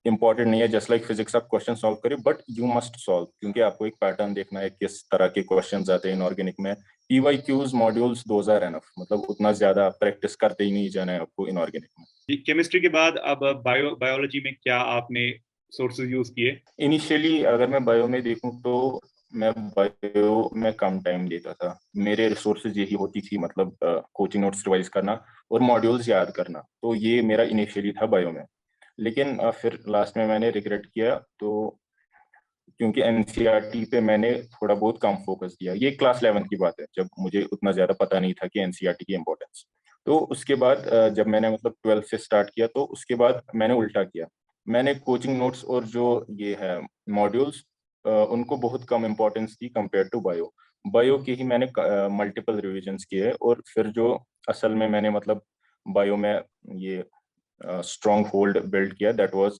इंपॉर्टेंट नहीं है, जस्ट लाइक फिजिक्स आप क्वेश्चन सॉल्व करें, बट यू मस्ट सॉल्व, क्योंकि आपको एक पैटर्न देखना है किस तरह के क्वेश्चन आते हैं इनऑर्गेनिक में। PYQs, modules, those are enough, मतलब उतना ज्यादा प्रैक्टिस करते ही नहीं जाना है आपको इनऑर्गेनिक में। केमिस्ट्री के बाद अब बायोलॉजी में क्या आपने सोर्सेज यूज किए? इनिशियली अगर मैं बायो में देखूं तो मैं बायो में कम टाइम देता था। मेरे रिसोर्सेज यही होती थी, मतलब कोचिंग नोट्स रिवाइज करना और मॉड्यूल्स याद करना, तो ये मेरा इनिशियली था बायो में। लेकिन फिर लास्ट में मैंने रिग्रेट किया, तो क्योंकि एनसीईआरटी पे मैंने थोड़ा बहुत कम फोकस दिया। ये क्लास 11 की बात है, जब मुझे उतना ज्यादा पता नहीं था कि एनसीईआरटी की इम्पोर्टेंस। तो उसके बाद जब मैंने मतलब 12th से स्टार्ट किया, तो उसके बाद मैंने उल्टा किया। मैंने कोचिंग नोट्स और जो ये है मॉड्यूल्स, उनको बहुत कम इम्पोर्टेंस दी कंपेयर टू बायो। बायो के ही मैंने मल्टीपल रिविजन्स किए, और फिर जो असल में मैंने मतलब बायो में ये स्ट्रॉन्ग होल्ड बिल्ड किया, that was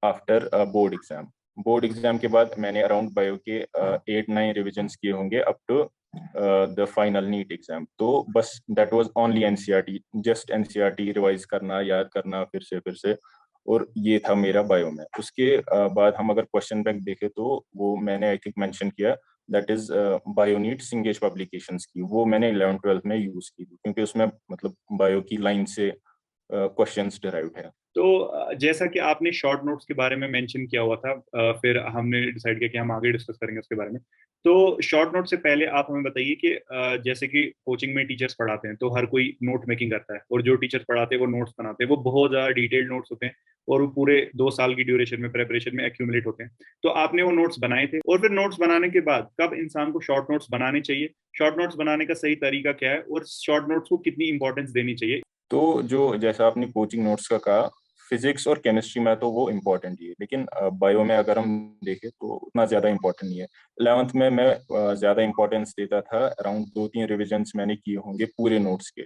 after board exam. Board exam के बाद मैंने अराउंड बायो के 8-9 रिविजन्स किए होंगे up to the final NEET exam. तो बस that was only NCERT, just NCERT revise करना, याद करना फिर से। और ये था मेरा बायो में। उसके बाद हम अगर क्वेश्चन बैंक देखें, तो वो मैंने आई थिंक मेंशन किया, दैट इज बायोनीट सिंगेज पब्लिकेशंस की, वो मैंने 11th-12th में यूज की थी क्योंकि उसमें मतलब बायो की लाइन से क्वेश्चंस डिराइव्ड है। तो जैसा कि आपने शॉर्ट नोट्स के बारे में मेंशन किया हुआ था, फिर हमने डिसाइड किया कि हम आगे डिस्कस करेंगे उसके बारे में। तो शॉर्ट नोट से पहले आप हमें बताइए कि जैसे कि कोचिंग में टीचर्स पढ़ाते हैं तो हर कोई नोट मेकिंग करता है, और जो टीचर्स पढ़ाते हैं वो नोट्स बनाते हैं, वो बहुत ज़्यादा डिटेल्ड नोट्स होते हैं और वो पूरे 2 साल की ड्यूरेशन में प्रेपरेशन में एक्यूमुलेट होते हैं। तो आपने वो नोट्स बनाए थे, और फिर नोट्स बनाने के बाद कब इंसान को शॉर्ट नोट्स बनाने चाहिए, शॉर्ट नोट्स बनाने का सही तरीका क्या है, और शॉर्ट नोट्स को कितनी इंपॉर्टेंस देनी चाहिए? तो जो जैसा आपने कोचिंग नोट्स का कहा, फिजिक्स और केमिस्ट्री में तो वो इम्पोर्टेंट ही है, लेकिन बायो में अगर हम देखें तो उतना ज्यादा इम्पोर्टेंट नहीं है। 11th में मैं ज्यादा इम्पोर्टेंस देता था, अराउंड 2-3 रिविजन्स मैंने किए होंगे पूरे नोट्स के।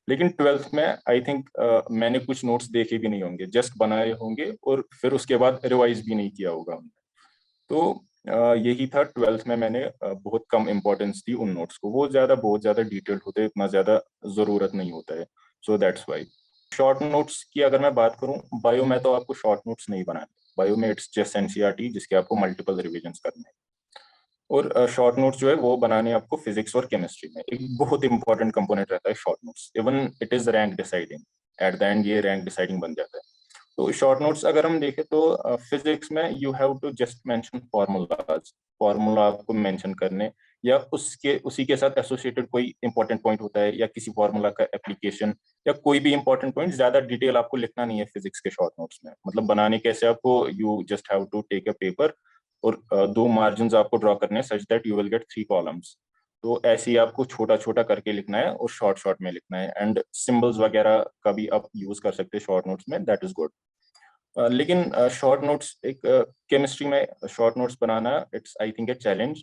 लेकिन 12th में आई थिंक मैंने कुछ नोट्स देखे भी नहीं होंगे, जस्ट बनाए होंगे और फिर उसके बाद रिवाइज भी नहीं किया होगा हमने। तो यही था, 12th में मैंने बहुत कम इम्पोर्टेंस दी उन नोट्स को, वो बहुत ज्यादा डिटेल्ड होते हैं, इतना ज्यादा जरूरत नहीं होता है, so that's why. Short notes की अगर मैं बात करूं, बायो में तो आपको शॉर्ट नोट्स नहीं बनाने, बायो में इट्स जस्ट एनसीईआरटी जिसके आपको मल्टीपल रिविजन्स करने हैं। और शॉर्ट नोट्स जो है वो बनाने आपको फिजिक्स और केमिस्ट्री में, एक बहुत इंपॉर्टेंट कंपोनेंट रहता है short notes, even it is rank deciding, at the end ये रैंक डिसाइडिंग बन जाता है। तो शॉर्ट नोट्स अगर हम देखें तो फिजिक्स में you have to just mention formulas, formula आपको मेंशन करने, या उसके उसी के साथ एसोसिएटेड कोई इंपॉर्टेंट पॉइंट होता है, या किसी फॉर्मूला का एप्लीकेशन, या कोई भी इंपॉर्टेंट पॉइंट, ज्यादा डिटेल आपको लिखना नहीं है फिजिक्स के शॉर्ट नोट्स में। मतलब बनाने कैसे आपको, you just have to take a paper और 2 मार्जिन आपको ड्रॉ करने हैं such that you will get 3 columns. तो ऐसे ही आपको छोटा छोटा करके लिखना है और शॉर्ट शॉर्ट में लिखना है, एंड सिंबल्स वगैरह का भी आप यूज कर सकते हैं शॉर्ट नोट्स में, दैट इज गुड। लेकिन शॉर्ट नोट्स एक केमिस्ट्री में short notes banana, it's I think a challenge,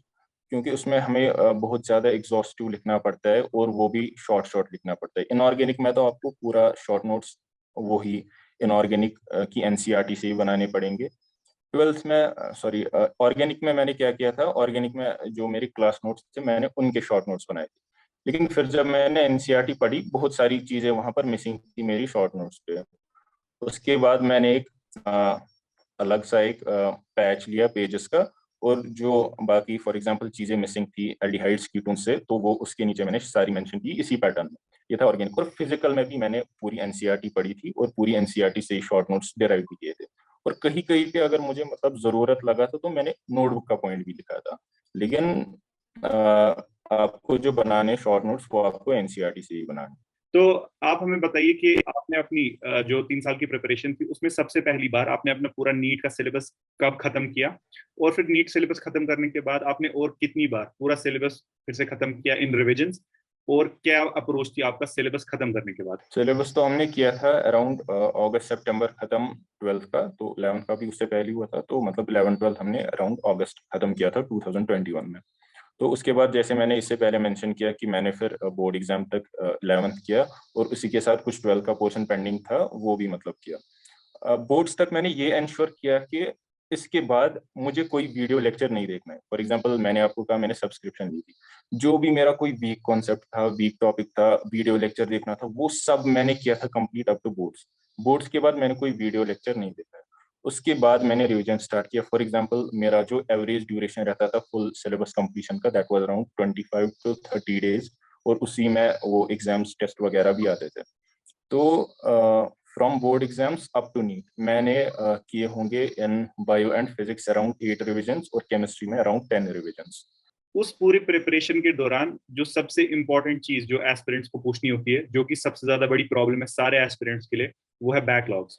क्योंकि उसमें हमें बहुत ज्यादा एग्जॉस्टिव लिखना पड़ता है और वो भी शॉर्ट शॉर्ट लिखना पड़ता है। इनऑर्गेनिक में तो आपको पूरा शॉर्ट नोट्स वो ही इनऑर्गेनिक की एनसीईआरटी से ही बनाने पड़ेंगे। 12th में सॉरी ऑर्गेनिक में मैंने क्या किया था, ऑर्गेनिक में जो मेरी क्लास नोट्स थे मैंने उनके शॉर्ट नोट्स बनाए थे, लेकिन फिर जब मैंने एनसीईआरटी पढ़ी बहुत सारी चीजें वहां पर मिसिंग थी मेरी शॉर्ट नोट्स पे। उसके बाद मैंने एक अलग सा एक पैच लिया पेजेस का, और जो बाकी फॉर एग्जांपल चीजें मिसिंग थी एल्डिहाइड्स कीटोन्स से, तो वो उसके नीचे मैंने सारी मेंशन की इसी पैटर्न में। ये था ऑर्गेनिक। और फिजिकल में भी मैंने पूरी एनसीईआरटी पढ़ी थी और पूरी एनसीईआरटी से ही शॉर्ट नोट्स डिराइव भी किए थे। और कहीं कहीं पे अगर मुझे मतलब जरूरत लगा था तो मैंने नोटबुक का पॉइंट भी लिखा था। लेकिन आपको जो बनाने शॉर्ट नोट्स वो आपको एनसीईआरटी से ही बनाने। तो आप हमें बताइए कि आपने अपनी जो 3 साल की प्रिपरेशन थी उसमें सबसे पहली बार आपने अपना पूरा नीट का सिलेबस कब खत्म किया, और फिर नीट सिलेबस खत्म करने के बाद आपने और कितनी बार पूरा सिलेबस फिर से खत्म किया इन रिविजन्स, और क्या अप्रोच थी आपका सिलेबस खत्म करने के बाद? सिलेबस तो हमने किया था अराउंड अगस्त सितंबर खत्म 12th का, तो 11th का भी उससे पहले हुआ था, तो मतलब 11th-12th हमने अराउंड अगस्त खत्म किया था 2021 में। तो उसके बाद जैसे मैंने इससे पहले मेंशन किया कि मैंने फिर बोर्ड एग्जाम तक 11th किया, और उसी के साथ कुछ 12th का पोर्शन पेंडिंग था वो भी मतलब किया। बोर्ड्स तक मैंने ये इंश्योर किया कि इसके बाद मुझे कोई वीडियो लेक्चर नहीं देखना है। फॉर एग्जांपल मैंने आपको कहा मैंने सब्सक्रिप्शन ली थी, जो भी मेरा कोई वीक कॉन्सेप्ट था, वीक टॉपिक था, वीडियो लेक्चर देखना था, वो सब मैंने किया था complete up to boards. Boards के बाद मैंने कोई वीडियो लेक्चर नहीं देखा है। उसके बाद मैंने रिवीजन स्टार्ट किया। फॉर एग्जांपल मेरा जो एवरेज ड्यूरेशन रहता था फुल सिलेबस कंप्लीशन का, that was around 25 to 30 days, और उसी में वो एग्जाम्स टेस्ट वगैरह भी आते थे। तो from board exams up to NEET मैंने किए होंगे in bio and physics around 8 revisions, और केमिस्ट्री में अराउंड 10 रिविजन्स। उस पूरी प्रिपरेशन के दौरान जो सबसे इंपॉर्टेंट चीज जो एस्पिरेंट्स को पूछनी होती है, जो कि सबसे ज्यादा बड़ी प्रॉब्लम है सारे एस्पिरेंट्स के लिए, वो है बैकलॉग्स।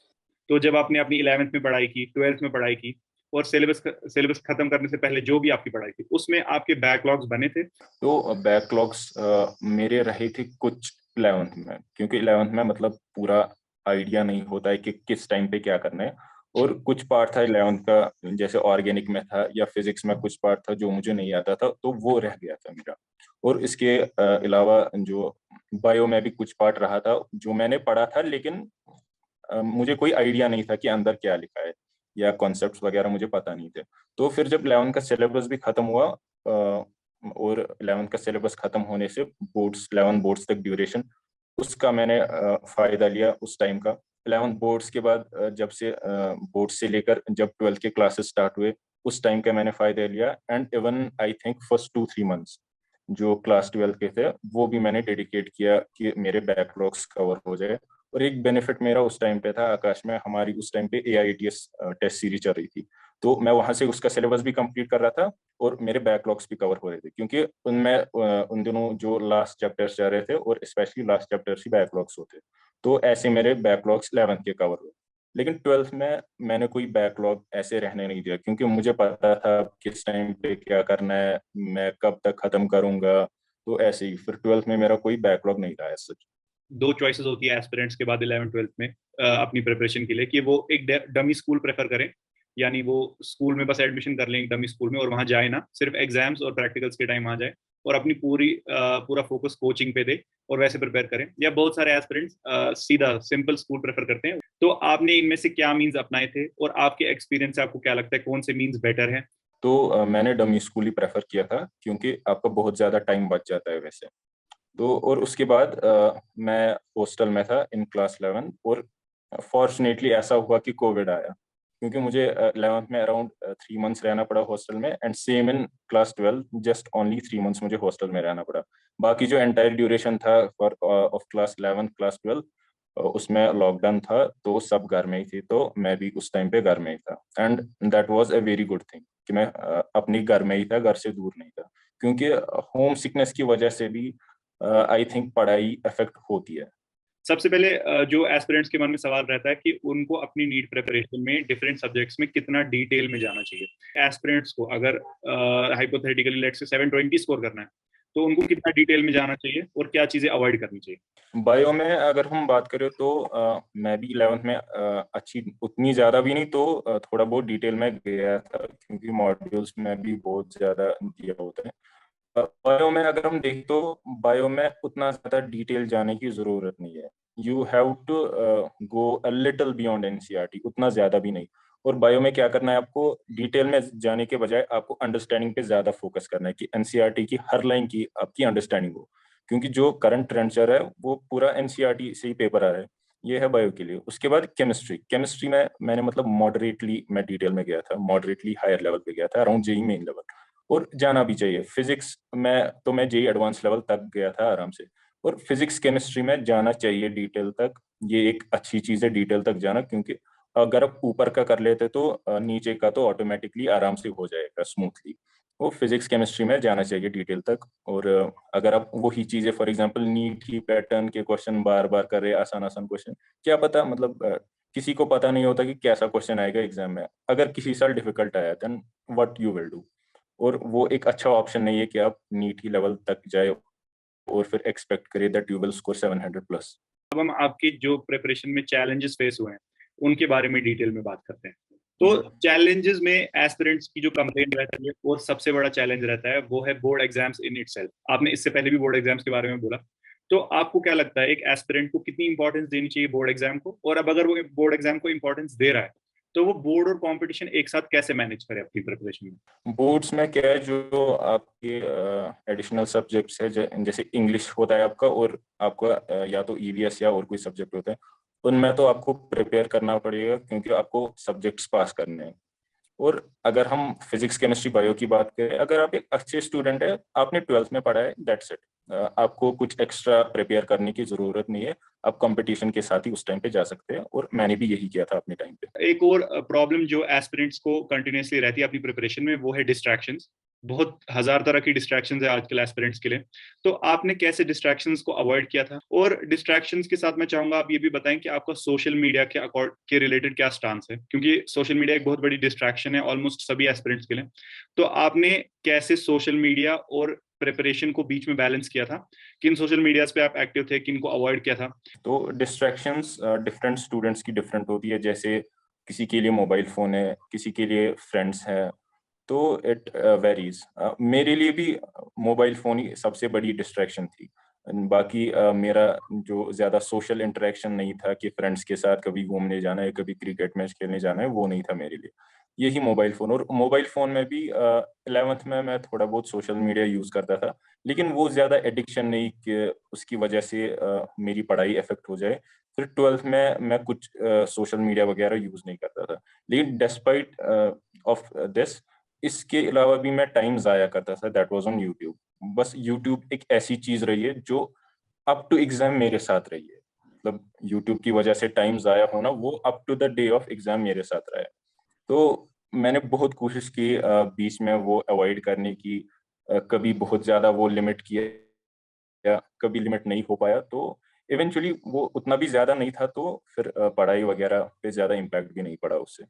तो जब आपने अपनी 11th में पढ़ाई की, 12th में पढ़ाई की, और सिलेबस खत्म करने से पहले जो भी आपकी पढ़ाई थी उसमें आपके बैकलॉग्स बने थे? तो बैकलॉग्स मेरे रहे थे कुछ 11th में, क्योंकि 11th में मतलब पूरा आइडिया नहीं होता है कि किस टाइम पे क्या करना है। और कुछ पार्ट था 11th का, जैसे ऑर्गेनिक में था या फिजिक्स में कुछ पार्ट था जो मुझे नहीं आता था, तो वो रह गया था मेरा। और इसके अलावा जो बायो में भी कुछ पार्ट रहा था जो मैंने पढ़ा था, लेकिन मुझे कोई आइडिया नहीं था कि अंदर क्या लिखा है, या कॉन्सेप्ट्स वगैरह मुझे पता नहीं थे। तो फिर जब 11th का सिलेबस भी खत्म हुआ, और 11th का सिलेबस खत्म होने से बोर्ड्स 11 बोर्ड्स तक ड्यूरेशन, उसका मैंने फायदा लिया उस टाइम का। 11th बोर्ड्स के बाद जब से बोर्ड्स से लेकर जब 12th के क्लासेस स्टार्ट हुए, उस टाइम का मैंने फायदा लिया। And even I think first 2-3 months जो क्लास 12 के थे वो भी मैंने डेडिकेट किया कि मेरे बैकलॉग्स कवर हो जाए। और एक बेनिफिट मेरा उस टाइम पे था, आकाश में हमारी उस टाइम पे AITS टेस्ट सीरीज चल रही थी, तो मैं वहां से उसका सिलेबस भी कंप्लीट कर रहा था और मेरे बैकलॉग्स भी कवर हो रहे थे, क्योंकि उनमें उन दिनों जो लास्ट चैप्टर्स जा रहे थे और स्पेशली लास्ट चैप्टर्स ही बैकलॉग्स होते, तो ऐसे मेरे बैकलॉग्स 11th के कवर हुए। लेकिन 12th में मैंने कोई बैकलॉग ऐसे रहने नहीं दिया, क्योंकि मुझे पता था किस टाइम पे क्या करना है, मैं कब तक खत्म करूंगा। तो ऐसे ही फिर 12th में मेरा कोई बैकलॉग नहीं रहा ऐसा। दो चॉइसेस होती है एस्पिरेंट्स के बाद 11 12 में अपनी प्रिपरेशन के लिए, कि वो एक डमी स्कूल प्रेफर करें, यानी वो स्कूल में बस एडमिशन कर लें एक डमी स्कूल में और वहां जाए ना, सिर्फ एग्जाम्स और प्रैक्टिकल्स के टाइम वहां जाए और अपनी पूरा फोकस कोचिंग पे दे और वैसे प्रिपेयर करें। या बहुत सारे एस्पिरेंट्स सीधा सिंपल स्कूल प्रेफर करते हैं। तो आपने इनमें से क्या मीन्स अपनाए थे और आपके एक्सपीरियंस से आपको क्या लगता है कौन से मीन्स बेटर है? तो मैंने डमी स्कूल ही प्रेफर किया था, क्योंकि आपका बहुत ज्यादा टाइम बच जाता है वैसे तो। और उसके बाद मैं हॉस्टल में था इन क्लास 11, और फॉर्चुनेटली ऐसा हुआ कि कोविड आया, क्योंकि मुझे 11th में अराउंड 3 मंथ्स रहना पड़ा हॉस्टल में, and same in class 12 just only 3 months मुझे हॉस्टल में रहना पड़ा। बाकी जो एंटायर ड्यूरेशन था फॉर ऑफ क्लास 11 क्लास 12 उसमें लॉकडाउन था, तो सब घर में ही थे, तो मैं भी उस टाइम पे घर में ही था। And that was a very good thing कि मैं अपनी घर में ही था, घर से दूर नहीं था, क्योंकि होम सिकनेस की वजह से भी आई थिंक पढ़ाई अफेक्ट होती है। सबसे पहले जो एस्पिरेंट्स के मन में सवाल रहता है कि उनको अपनी नीट प्रिपरेशन में डिफरेंट सब्जेक्ट्स में कितना डिटेल में जाना चाहिए। एस्पिरेंट्स को अगर हाइपोथेटिकली लेट्स से 720 स्कोर करना है, तो उनको कितना डिटेल में जाना चाहिए और क्या चीजें अवॉइड करनी चाहिए? बायो में अगर हम बात करें तो मैं भी 11th में अच्छी उतनी ज्यादा भी नहीं, तो थोड़ा बहुत डिटेल में गया था, क्योंकि मॉड्यूल्स में भी बहुत ज्यादा दिया होता है। बायो में अगर हम देखें तो बायो में उतना ज्यादा डिटेल जाने की जरूरत नहीं है। You have to go a little beyond NCERT, उतना ज्यादा भी नहीं। और बायो में क्या करना है, आपको डिटेल में जाने के बजाय आपको अंडरस्टैंडिंग पे ज्यादा फोकस करना है, कि एनसीईआरटी की हर लाइन की आपकी अंडरस्टैंडिंग हो, क्योंकि जो करंट ट्रेंड चल रहा है वो पूरा एनसीईआरटी से ही पेपर आ रहा है। ये है बायो के लिए। उसके बाद केमिस्ट्री। केमिस्ट्री में मैंने मतलब मॉडरेटली मैं डिटेल में गया था, मॉडरेटली हायर लेवल पे गया था, अराउंड जेई मेन लेवल, और जाना भी चाहिए। फिजिक्स में तो मैं जेई एडवांस लेवल तक गया था आराम से, और फिजिक्स केमिस्ट्री में जाना चाहिए डिटेल तक। ये एक अच्छी चीज है डिटेल तक जाना, क्योंकि अगर आप ऊपर का कर लेते तो नीचे का तो ऑटोमेटिकली आराम से हो जाएगा स्मूथली। वो फिजिक्स केमिस्ट्री में जाना चाहिए डिटेल तक। और अगर आप वही चीजें फॉर एग्जांपल नीट ही पैटर्न के क्वेश्चन बार बार कर रहे हैं, आसान आसान क्वेश्चन, क्या पता मतलब किसी को पता नहीं होता कि कैसा क्वेश्चन आएगा एग्जाम में। अगर किसी साल डिफिकल्ट आया then what you will do. और वो एक अच्छा ऑप्शन नहीं है कि आप नीट ही लेवल तक जाए और फिर एक्सपेक्ट करिए दैट यू विल स्कोर 700+। अब हम आपकी जो प्रिपरेशन में चैलेंजेस फेस हुए हैं उनके बारे में डिटेल में बात करते हैं। तो चैलेंजेस में एस्पिरेंट्स की जो कंप्लेंट रहती है और सबसे बड़ा चैलेंज रहता है वो है बोर्ड एग्जाम्स इन इटसेल्फ। आपने इससे पहले भी बोर्ड एग्जाम्स के बारे में बोला, तो आपको क्या लगता है एक एस्पिरेंट को कितनी इंपॉर्टेंस देनी चाहिए बोर्ड एग्जाम को, और अब अगर वो बोर्ड एग्जाम को इंपॉर्टेंस दे रहा है तो वो बोर्ड और कंपटीशन एक साथ कैसे मैनेज करे अपनी प्रिपरेशन में? बोर्ड्स में क्या है, जो आपके एडिशनल सब्जेक्ट्स है, जैसे इंग्लिश होता है आपका, और आपका या तो ईवीएस या और कोई सब्जेक्ट होता है, उनमें तो आपको प्रिपेयर करना पड़ेगा, क्योंकि आपको सब्जेक्ट्स पास करने हैं। और अगर हम फिजिक्स केमिस्ट्री बायो की बात करें, अगर आप एक अच्छे स्टूडेंट है, आपने 12th में पढ़ा है, दैट्स इट। आपको कुछ एक्स्ट्रा प्रिपेयर करने की जरूरत नहीं है। आप कंपटीशन के साथ ही उस टाइम पे जा सकते हैं, और मैंने भी यही किया था अपने टाइम पे। एक और प्रॉब्लम जो एस्पिरेंट्स को कंटिन्यूसली रहती है अपनी प्रिपरेशन में वो है डिस्ट्रैक्शंस। बहुत हजार तरह की डिस्ट्रैक्शंस है आजकल एस्पिरेंट्स के लिए। तो आपने कैसे डिस्ट्रैक्शंस को अवॉइड किया था? और डिस्ट्रैक्शंस के साथ मैं चाहूंगा आप ये भी बताएं कि आपका सोशल मीडिया के के रिलेटेड क्या स्टांस है, क्योंकि सोशल मीडिया एक बहुत बड़ी डिस्ट्रैक्शन है ऑलमोस्ट सभी एस्पिरेंट्स के लिए। तो आपने कैसे सोशल मीडिया और प्रिपरेशन को बीच में बैलेंस किया था? किन सोशल मीडियाज पे आप एक्टिव थे, किन को अवॉइड किया था? तो डिस्ट्रैक्शंस डिफरेंट स्टूडेंट्स की डिफरेंट होती है। जैसे किसी के लिए मोबाइल फोन है, किसी के लिए फ्रेंड्स है, तो इट वेरीज। मेरे लिए भी मोबाइल फोन ही सबसे बड़ी डिस्ट्रैक्शन थी। बाकी मेरा जो ज्यादा सोशल इंटरेक्शन नहीं था कि फ्रेंड्स के साथ कभी घूमने जाना है, कभी क्रिकेट मैच खेलने जाना है, वो नहीं था मेरे लिए। यही मोबाइल फोन। और मोबाइल फोन में भी 11th में मैं थोड़ा बहुत सोशल मीडिया यूज करता था, लेकिन वो ज्यादा एडिक्शन नहीं कि उसकी वजह से मेरी पढ़ाई इफेक्ट हो जाए। फिर 12th में मैं कुछ सोशल मीडिया वगैरह यूज नहीं करता था। लेकिन डिस्पाइट ऑफ दिस इसके अलावा भी मैं टाइम जाया करता था, दैट वाज ऑन यूट्यूब। बस यूट्यूब एक ऐसी चीज रही है जो अप टू एग्जाम मेरे साथ रही है। मतलब यूट्यूब की वजह से टाइम जाया होना वो up to the day of exam मेरे साथ रहा है। तो मैंने बहुत कोशिश की बीच में वो अवॉइड करने की, कभी बहुत ज्यादा वो लिमिट किया, कभी लिमिट नहीं हो पाया, तो इवेंचुअली वो उतना भी ज्यादा नहीं था, तो फिर पढ़ाई वगैरह पे ज्यादा इम्पैक्ट भी नहीं पड़ा उससे।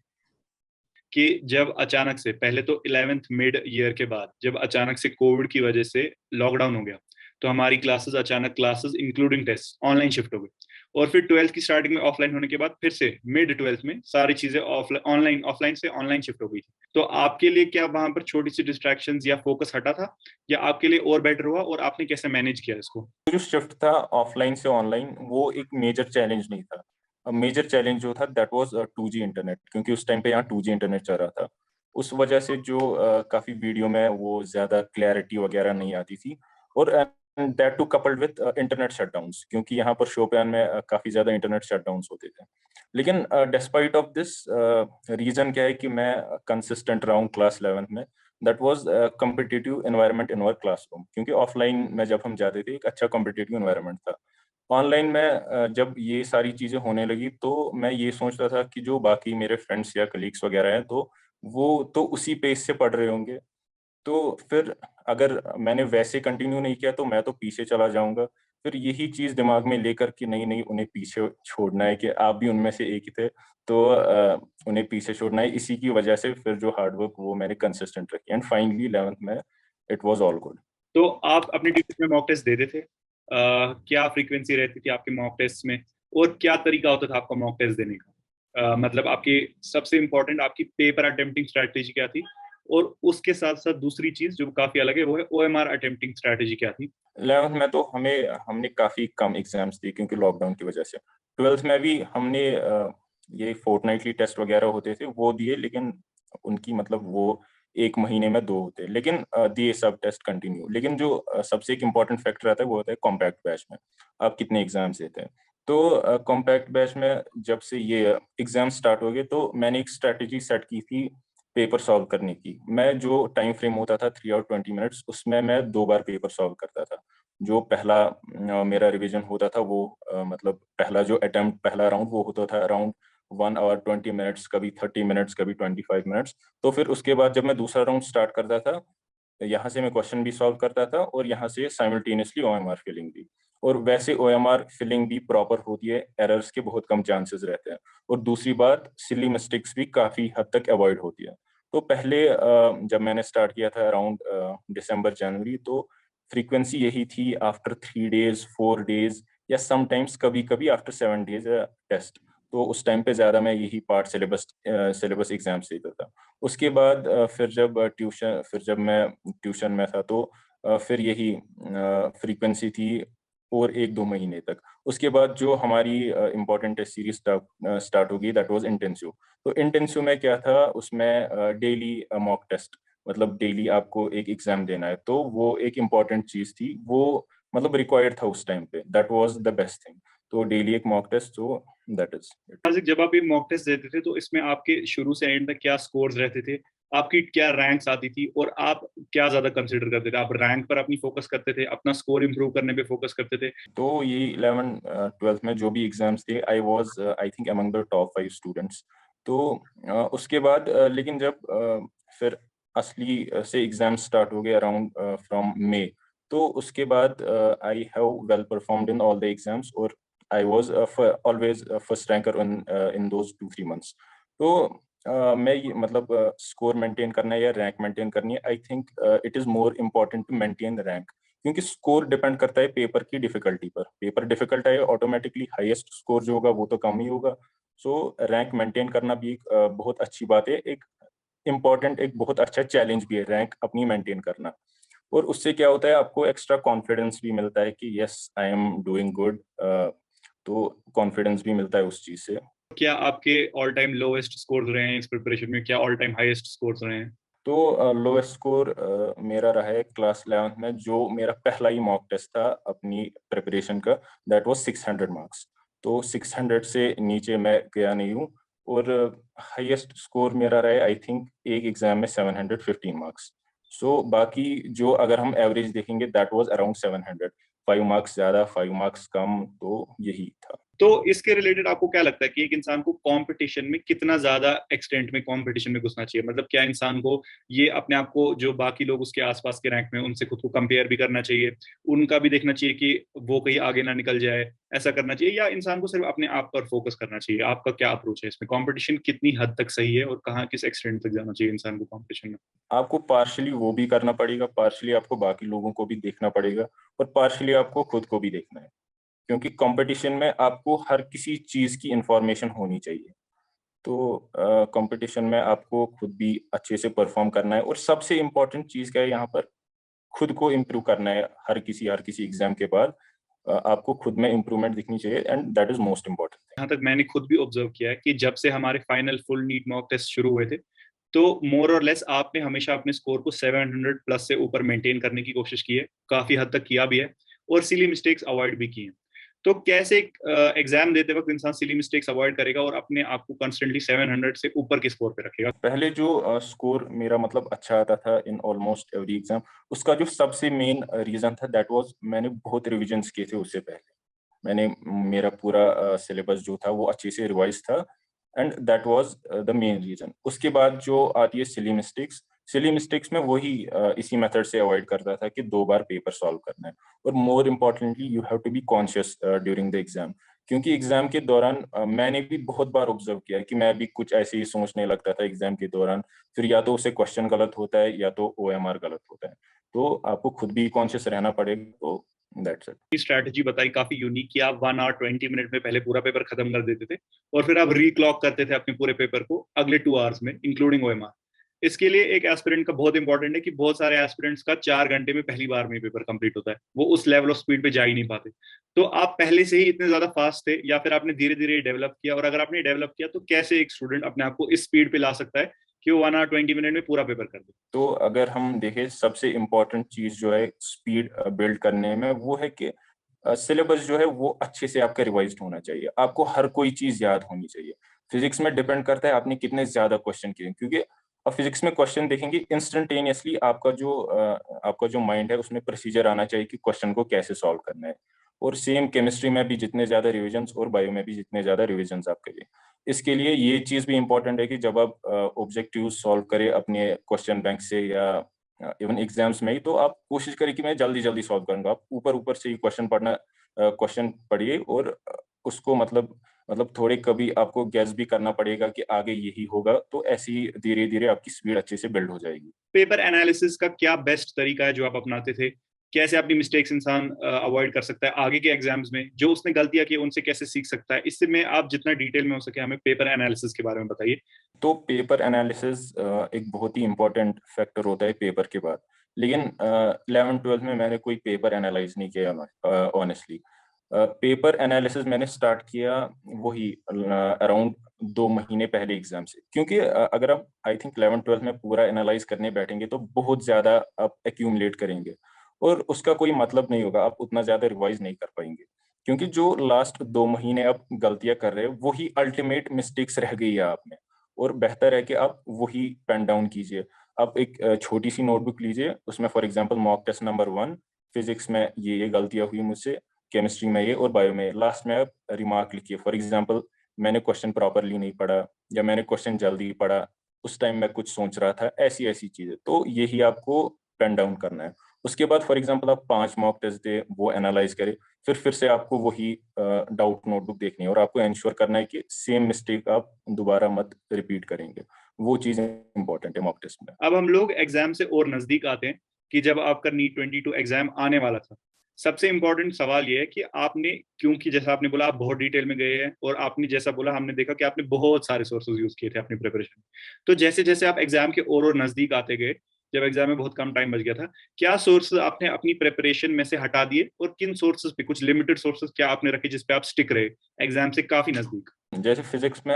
कि जब अचानक से, पहले तो 11th मिड ईयर के बाद जब अचानक से कोविड की वजह से लॉकडाउन हो गया, तो हमारी क्लासेस अचानक, classes including test, online shift हो गई। और फिर 12th की स्टार्टिंग में ऑफलाइन होने के बाद फिर से मिड 12th में सारी चीजें ऑफलाइन, ऑफलाइन से ऑनलाइन शिफ्ट हो गई थी। तो आपके लिए क्या वहां पर छोटी सी डिस्ट्रैक्शंस या फोकस हटा था, या आपके लिए और बेटर हुआ, और आपने कैसे मैनेज किया इसको? जो शिफ्ट था ऑफलाइन से ऑनलाइन, वो एक मेजर चैलेंज नहीं था। मेजर चैलेंज जो था दैट वाज 2G इंटरनेट, क्योंकि उस टाइम पे यहाँ 2G इंटरनेट चल रहा था। उस वजह से जो काफी वीडियो में वो ज्यादा क्लैरिटी वगैरह नहीं आती थी, और that too coupled with internet shutdowns, क्योंकि यहाँ पर शोपियान में काफी ज्यादा इंटरनेट शटडाउन्स होते थे। लेकिन डिस्पाइट ऑफ दिस, रीजन क्या है कि मैं कंसिस्टेंट रहा हूँ क्लास 11th में। That was competitive environment in our classroom, क्योंकि ऑफलाइन में जब हम जाते थे एक अच्छा कॉम्पिटिटिव एनवायरनमेंट था। ऑनलाइन में जब ये सारी चीजें होने लगी, तो मैं ये सोचता था कि जो बाकी मेरे फ्रेंड्स या कलीग्स वगैरह हैं, तो वो तो उसी पेस से पढ़ रहे होंगे, तो फिर अगर मैंने वैसे कंटिन्यू नहीं किया तो मैं तो पीछे चला जाऊंगा। फिर यही चीज दिमाग में लेकर कि नहीं नहीं, उन्हें पीछे छोड़ना है, कि आप भी उनमें से एक ही थे, तो उन्हें पीछे छोड़ना है। इसी की वजह से फिर जो हार्डवर्क वो मैंने कंसिस्टेंट रखी, एंड फाइनली 11th में इट वाज ऑल गुड। तो आप अपनी ट्यूशन में मॉक टेस्ट देते थे? क्या फ्रीक्वेंसी रहती थी आपके मॉक टेस्ट में, और क्या तरीका होता था आपका मॉक टेस्ट देने का? मतलब आपकी सबसे इंपॉर्टेंट आपकी पेपर अटेम्प्टिंग स्ट्रैटेजी क्या थी, और उसके साथ साथ दूसरी चीज जो काफी अलग है वो है ओएमआर अटेम्प्टिंग स्ट्रैटेजी क्या थी? 11th में तो हमने काफी कम एग्जाम्स दिए, क्योंकि लॉकडाउन की वजह से। 12th में भी हमने ये फोर्टनाइटली टेस्ट वगैरह होते थे वो दिए, लेकिन उनकी मतलब वो एक महीने में दो होते, लेकिन दिए सब टेस्ट कंटिन्यू। लेकिन जो सबसे एक इम्पॉर्टेंट फैक्टर आता है वो होता है कॉम्पैक्ट बैच में आप कितने एग्जाम्स देते हैं। तो कॉम्पैक्ट बैच में जब से ये एग्जाम स्टार्ट हो गए, तो मैंने एक स्ट्रैटेजी सेट की थी पेपर सॉल्व करने की। मैं जो टाइम फ्रेम होता था 3 और 20 मिनट्स, उसमें मैं 2 बार पेपर सॉल्व करता था। जो पहला मेरा रिवीजन होता था वो मतलब पहला जो अटेम्प्ट, पहला राउंड वो होता था अराउंड 1 आवर 20 मिनट्स, कभी 30 मिनट्स, कभी 25 मिनट्स। तो फिर उसके बाद जब मैं दूसरा राउंड स्टार्ट करता था, यहाँ से मैं क्वेश्चन भी सॉल्व करता था और यहाँ से साइमल्टेनियसली ओएमआर फिलिंग भी। और वैसे ओएमआर फिलिंग भी प्रॉपर होती है, एरर्स के बहुत कम चांसेस रहते हैं। और दूसरी बात, सिली मिस्टेक्स भी काफी हद तक अवॉइड होती है। तो पहले जब मैंने स्टार्ट किया था अराउंड दिसंबर जनवरी, तो फ्रीक्वेंसी यही थी आफ्टर 3 डेज 4 डेज, या समटाइम्स कभी कभी आफ्टर 7 डेज टेस्ट। तो उस टाइम पे ज्यादा मैं यही पार्ट सिलेबस एग्जाम्स देता था। उसके बाद फिर जब मैं ट्यूशन में था, तो फिर यही फ्रीक्वेंसी थी और 1-2 महीने तक। उसके बाद जो हमारी इम्पोर्टेंट टेस्ट सीरीज स्टार्ट होगी, दैट वाज इंटेंसिव। तो इंटेंसिव में क्या था, उसमें डेली मॉक टेस्ट, मतलब डेली आपको एक एग्जाम देना है, तो वो एक इम्पॉर्टेंट चीज थी, वो मतलब रिक्वायर्ड था उस टाइम पे, that was the best thing. तो डेली एक मॉक टेस्ट, तो दैट इज इट। हार्दिक, जब आप ये मॉक टेस्ट देते थे तो इसमें आपके शुरू से एंड तक क्या स्कोर्स रहते थे, आपकी क्या रैंक्स आती थी, और आप क्या ज्यादा कंसिडर करते थे? आप रैंक पर अपनी फोकस करते थे, अपना स्कोर इंप्रूव करने पे फोकस करते थे? तो ये 11 12th में जो भी एग्जाम्स थे, I was I think among the top 5 students. तो उसके बाद लेकिन जब फिर असली से एग्जाम स्टार्ट हो गए अराउंड फ्रॉम मे, तो उसके बाद I have well performed in all the exams, और I was always first ranker in those 2-3 months. तो मैं ये मतलब स्कोर मेंटेन करना है या रैंक मेंटेन करनी है, I think it is more important to maintain rank, क्योंकि स्कोर डिपेंड करता है पेपर की डिफिकल्टी पर। पेपर डिफिकल्ट है, ऑटोमेटिकली हाईएस्ट स्कोर जो होगा वो तो कम ही होगा। सो रैंक मेंटेन करना भी एक बहुत अच्छी बात है, एक इम्पॉर्टेंट, एक बहुत अच्छा चैलेंज भी है रैंक अपनी मेंटेन करना। और उससे क्या होता है, आपको एक्स्ट्रा कॉन्फिडेंस भी मिलता है कि yes I am doing good. तो कॉन्फिडेंस भी मिलता है उस चीज से। क्या आपके ऑल टाइम लोएस्ट स्कोर्स रहे हैं इस प्रिपरेशन में, क्या ऑल टाइम हाईएस्ट स्कोर्स रहे हैं? तो लोएस्ट स्कोर मेरा रहा है क्लास 11th में, जो मेरा पहला ही मॉक टेस्ट था अपनी प्रिपरेशन का, दैट वाज 600 मार्क्स। तो 600 से नीचे मैं गया नहीं हूँ। और हाईएस्ट स्कोर मेरा रहा है आई थिंक एक एग्जाम में 715 मार्क्स। सो बाकी जो अगर हम एवरेज देखेंगे दैट वाज अराउंड 700, 5 मार्क्स ज्यादा 5 मार्क्स कम, तो यही था। तो इसके रिलेटेड आपको क्या लगता है कि एक इंसान को कंपटीशन में कितना ज्यादा एक्सटेंट में कंपटीशन में घुसना चाहिए? मतलब क्या इंसान को ये अपने आप को जो बाकी लोग उसके आसपास के रैंक में उनसे खुद को कंपेयर भी करना चाहिए, उनका भी देखना चाहिए कि वो कहीं आगे ना निकल जाए, ऐसा करना चाहिए, या इंसान को सिर्फ अपने आप पर फोकस करना चाहिए? आपका क्या अप्रोच है इसमें? कंपटीशन कितनी हद तक सही है और कहाँ किस एक्सटेंट तक जाना चाहिए इंसान को कंपटीशन में? आपको पार्शली वो भी करना पड़ेगा, पार्शली आपको बाकी लोगों को भी देखना पड़ेगा, और पार्शली आपको खुद को भी देखना है, क्योंकि कंपटीशन में आपको हर किसी चीज की इंफॉर्मेशन होनी चाहिए। तो कंपटीशन में आपको खुद भी अच्छे से परफॉर्म करना है, और सबसे इम्पोर्टेंट चीज क्या है यहाँ पर, खुद को इम्प्रूव करना है। हर किसी एग्जाम के बाद आपको खुद में इम्प्रूवमेंट दिखनी चाहिए, and that is most important. यहाँ तक मैंने खुद भी ऑब्जर्व किया है कि जब से हमारे final full NEET mock test शुरू हुए थे, तो मोर और लेस आपने हमेशा अपने स्कोर को 700 प्लस से ऊपर मेंटेन करने की कोशिश की है, काफी हद तक किया भी है, और सिली मिस्टेक्स अवॉइड भी की हैं। तो कैसे एग्जाम देते वक्त इंसान सिली मिस्टेक्स अवॉइड करेगा और अपने आप को कंस्टेंटली 700 से ऊपर के स्कोर पे रखेगा? पहले जो स्कोर मेरा मतलब अच्छा आता था इन ऑलमोस्ट एवरी एग्जाम, उसका जो सबसे मेन रीजन था दैट वाज मैंने बहुत रिविजन्स किए थे उससे पहले। मैंने मेरा पूरा सिलेबस जो था वो अच्छे से रिवाइज था, and that was the main reason. उसके बाद जो आती है सिली मिस्टेक्स, सिली मिस्टेक्स में वही इसी मेथड से अवॉइड करता था कि 2 बार पेपर सॉल्व करना है। और more importantly you have to be conscious during the exam, क्योंकि एग्जाम के दौरान मैंने भी बहुत बार ऑब्जर्व किया कि मैं भी कुछ ऐसे ही सोचने लगता था एग्जाम के दौरान, फिर या तो उसे क्वेश्चन गलत होता है या तो ओएमआर गलत होता है। तो आपको खुद भी कॉन्शियस रहना पड़ेगा। तो दैट्स इट। स्ट्रैटेजी बताई काफी यूनिक कि आप 1 आवर 20 मिनट में पहले पूरा पेपर खत्म कर देते थे, और फिर आप रीक्लॉक करते थे अपने पूरे पेपर को अगले 2 आवर्स में, इंक्लूडिंग ओएमआर। इसके लिए एक एस्पिरेंट का बहुत इंपॉर्टेंट है कि बहुत सारे एस्पिरेंट्स का 4 घंटे में पहली बार में पेपर कंप्लीट होता है, वो उस लेवल ऑफ स्पीड पे जा ही नहीं पाते। तो आप पहले से ही इतने ज्यादा फास्ट थे, या फिर आपने धीरे धीरे डेवलप किया? और अगर आपने डेवलप किया तो कैसे एक स्टूडेंट अपने आप को इस स्पीड पे ला सकता है कि वो 1 आवर 20 मिनट में पूरा पेपर कर दे? तो अगर हम देखें, सबसे इम्पोर्टेंट चीज जो है स्पीड बिल्ड करने में, वो है कि सिलेबस जो है वो अच्छे से आपका रिवाइज्ड होना चाहिए। आपको हर कोई चीज याद होनी चाहिए। फिजिक्स में डिपेंड करता है आपने कितने ज्यादा क्वेश्चन किए, क्योंकि अब फिजिक्स में क्वेश्चन देखेंगे इंस्टेंटेनियसली, आपका जो माइंड है उसमें प्रोसीजर आना चाहिए कि क्वेश्चन को कैसे सॉल्व करना है। और सेम केमिस्ट्री में भी जितने ज्यादा रिविजन्स, और बायो में भी जितने ज्यादा रिविजन्स आप करिए। इसके लिए ये चीज भी इम्पोर्टेंट है कि जब आप ऑब्जेक्टिव सॉल्व करें अपने क्वेश्चन बैंक से, या इवन एग्जाम्स में ही, तो आप कोशिश करें कि मैं जल्दी जल्दी सॉल्व करूंगा। आप ऊपर ऊपर से ही क्वेश्चन पढ़िए, और उसको मतलब थोड़े कभी आपको गैस भी करना पड़ेगा कि आगे यही होगा, तो ऐसे ही धीरे धीरे आपकी स्पीड अच्छे से बिल्ड हो जाएगी। पेपर एनालिसिस का क्या बेस्ट तरीका है जो आप अपनाते थे? कैसे अपनी मिस्टेक्स इंसान अवॉइड कर सकता है आगे के एग्जाम्स में? जो उसने गलतियां की उनसे कैसे सीख सकता है? इससे में आप जितना डिटेल में हो सके हमें पेपर एनालिसिस के बारे में बताइए। तो पेपर एनालिसिस एक बहुत ही इम्पोर्टेंट फैक्टर होता है पेपर के बाद, लेकिन 11th-12th में मैंने कोई पेपर एनालाइज नहीं किया ऑनेस्टली। पेपर एनालिसिस मैंने स्टार्ट किया वही अराउंड 2 महीने पहले एग्जाम से, क्योंकि अगर आप आई थिंक 11th-12th में पूरा एनालाइज करने बैठेंगे तो बहुत ज्यादा आप एक्यूमुलेट करेंगे, और उसका कोई मतलब नहीं होगा, आप उतना ज्यादा रिवाइज नहीं कर पाएंगे। क्योंकि जो लास्ट 2 महीने आप गलतियां कर रहे हो वही अल्टीमेट मिस्टेक्स रह गई है आप में, और बेहतर है कि आप वही पेन डाउन कीजिए। आप एक छोटी सी नोटबुक लीजिए, उसमें for example mock test number 1, physics में ये गलतियां हुई मुझसे, केमिस्ट्री में ये, और बायो में। लास्ट में आप रिमार्क लिखिए, फॉर एग्जांपल मैंने क्वेश्चन प्रॉपरली नहीं पढ़ा, या मैंने क्वेश्चन जल्दी पढ़ा, उस टाइम मैं कुछ सोच रहा था, ऐसी ऐसी चीजें। तो यही आपको पेन डाउन करना है। उसके बाद फॉर एग्जांपल आप 5 मॉक टेस्ट दे, वो एनालाइज करें, फिर से आपको वही डाउट नोटबुक देखनी है, और आपको इंश्योर करना है कि सेम मिस्टेक आप दोबारा मत रिपीट करेंगे। वो चीज इंपॉर्टेंट है मॉक टेस्ट में। अब हम लोग एग्जाम से और नजदीक आते हैं कि जब आपका नीट 22 एग्जाम आने वाला था, सबसे इंपॉर्टेंट सवाल ये है कि आपने, क्योंकि जैसा आपने बोला आप बहुत डिटेल में गए हैं, और आपने जैसा बोला हमने देखा कि आपने बहुत सारे सोर्सेज यूज किए थे अपनी प्रिपरेशन में। तो जैसे जैसे आप एग्जाम के और नजदीक आते गए, जब एग्जाम में बहुत कम टाइम बच गया था, क्या सोर्सेज आपने अपनी प्रिपरेशन में से हटा दिए, और किन सोर्सेज पे, कुछ लिमिटेड सोर्सेज क्या आपने रखे जिसपे आप स्टिक रहे एग्जाम से काफी नजदीक? जैसे फिजिक्स में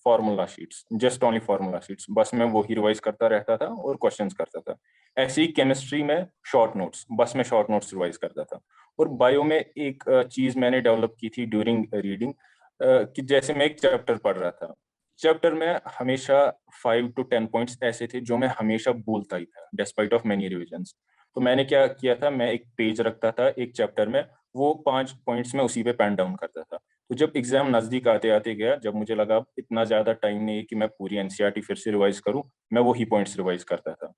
formula sheets, just only formula sheets, बस मैं वही रिवाइज करता रहता था और क्वेश्चंस करता था। ऐसे ही केमिस्ट्री में शॉर्ट नोट्स, बस मैं शॉर्ट नोट्स रिवाइज करता था। और बायो में एक चीज मैंने डेवलप की थी ड्यूरिंग रीडिंग, कि जैसे मैं एक चैप्टर पढ़ रहा था, चैप्टर में हमेशा 5 to 10 पॉइंट्स ऐसे थे जो मैं हमेशा बोलता ही था डिस्पाइट ऑफ मेनी रिविजन्स। तो मैंने क्या किया था, मैं एक पेज रखता था एक चैप्टर में, वो 5 पॉइंट्स में उसी पे पेन डाउन करता था। तो जब एग्जाम नजदीक आते आते गया, जब मुझे लगा अब इतना ज्यादा टाइम नहीं है कि मैं पूरी एनसीईआरटी फिर से रिवाइज करूं, मैं वही पॉइंट्स रिवाइज करता था।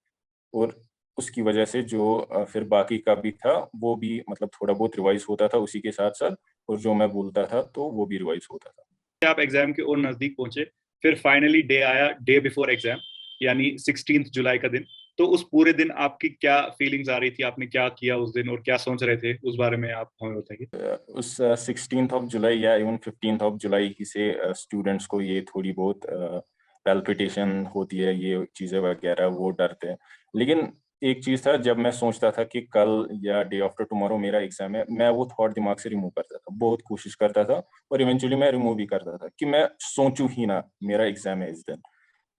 और उसकी वजह से जो फिर बाकी का भी था वो भी मतलब थोड़ा बहुत रिवाइज होता था उसी के साथ साथ, और जो मैं बोलता था तो वो भी रिवाइज होता था। आप एग्जाम के और नजदीक पहुंचे, फिर फाइनली डे आया, डे बिफोर एग्जाम, यानी 16 जुलाई का दिन। तो उस पूरे दिन आपकी क्या फीलिंग्स आ रही थी, आपने क्या किया उस दिन और क्या सोच रहे थे, उस बारे में आप हमें बताइए। उस 16th ऑफ जुलाई या इवन 15th ऑफ जुलाई ही से स्टूडेंट्स को ये थोड़ी बहुत पैल्पिटेशन होती है, ये चीज़ें वगैरह, वो डरते हैं। लेकिन एक चीज़ था, जब मैं सोचता था कि कल या डे आफ्टर टुमारो मेरा एग्जाम है, मैं वो थॉट दिमाग से रिमूव करता था, बहुत कोशिश करता था, और इवेंचुअली मैं रिमूव भी करता था कि मैं सोचूं ही ना मेरा एग्जाम है इस दिन।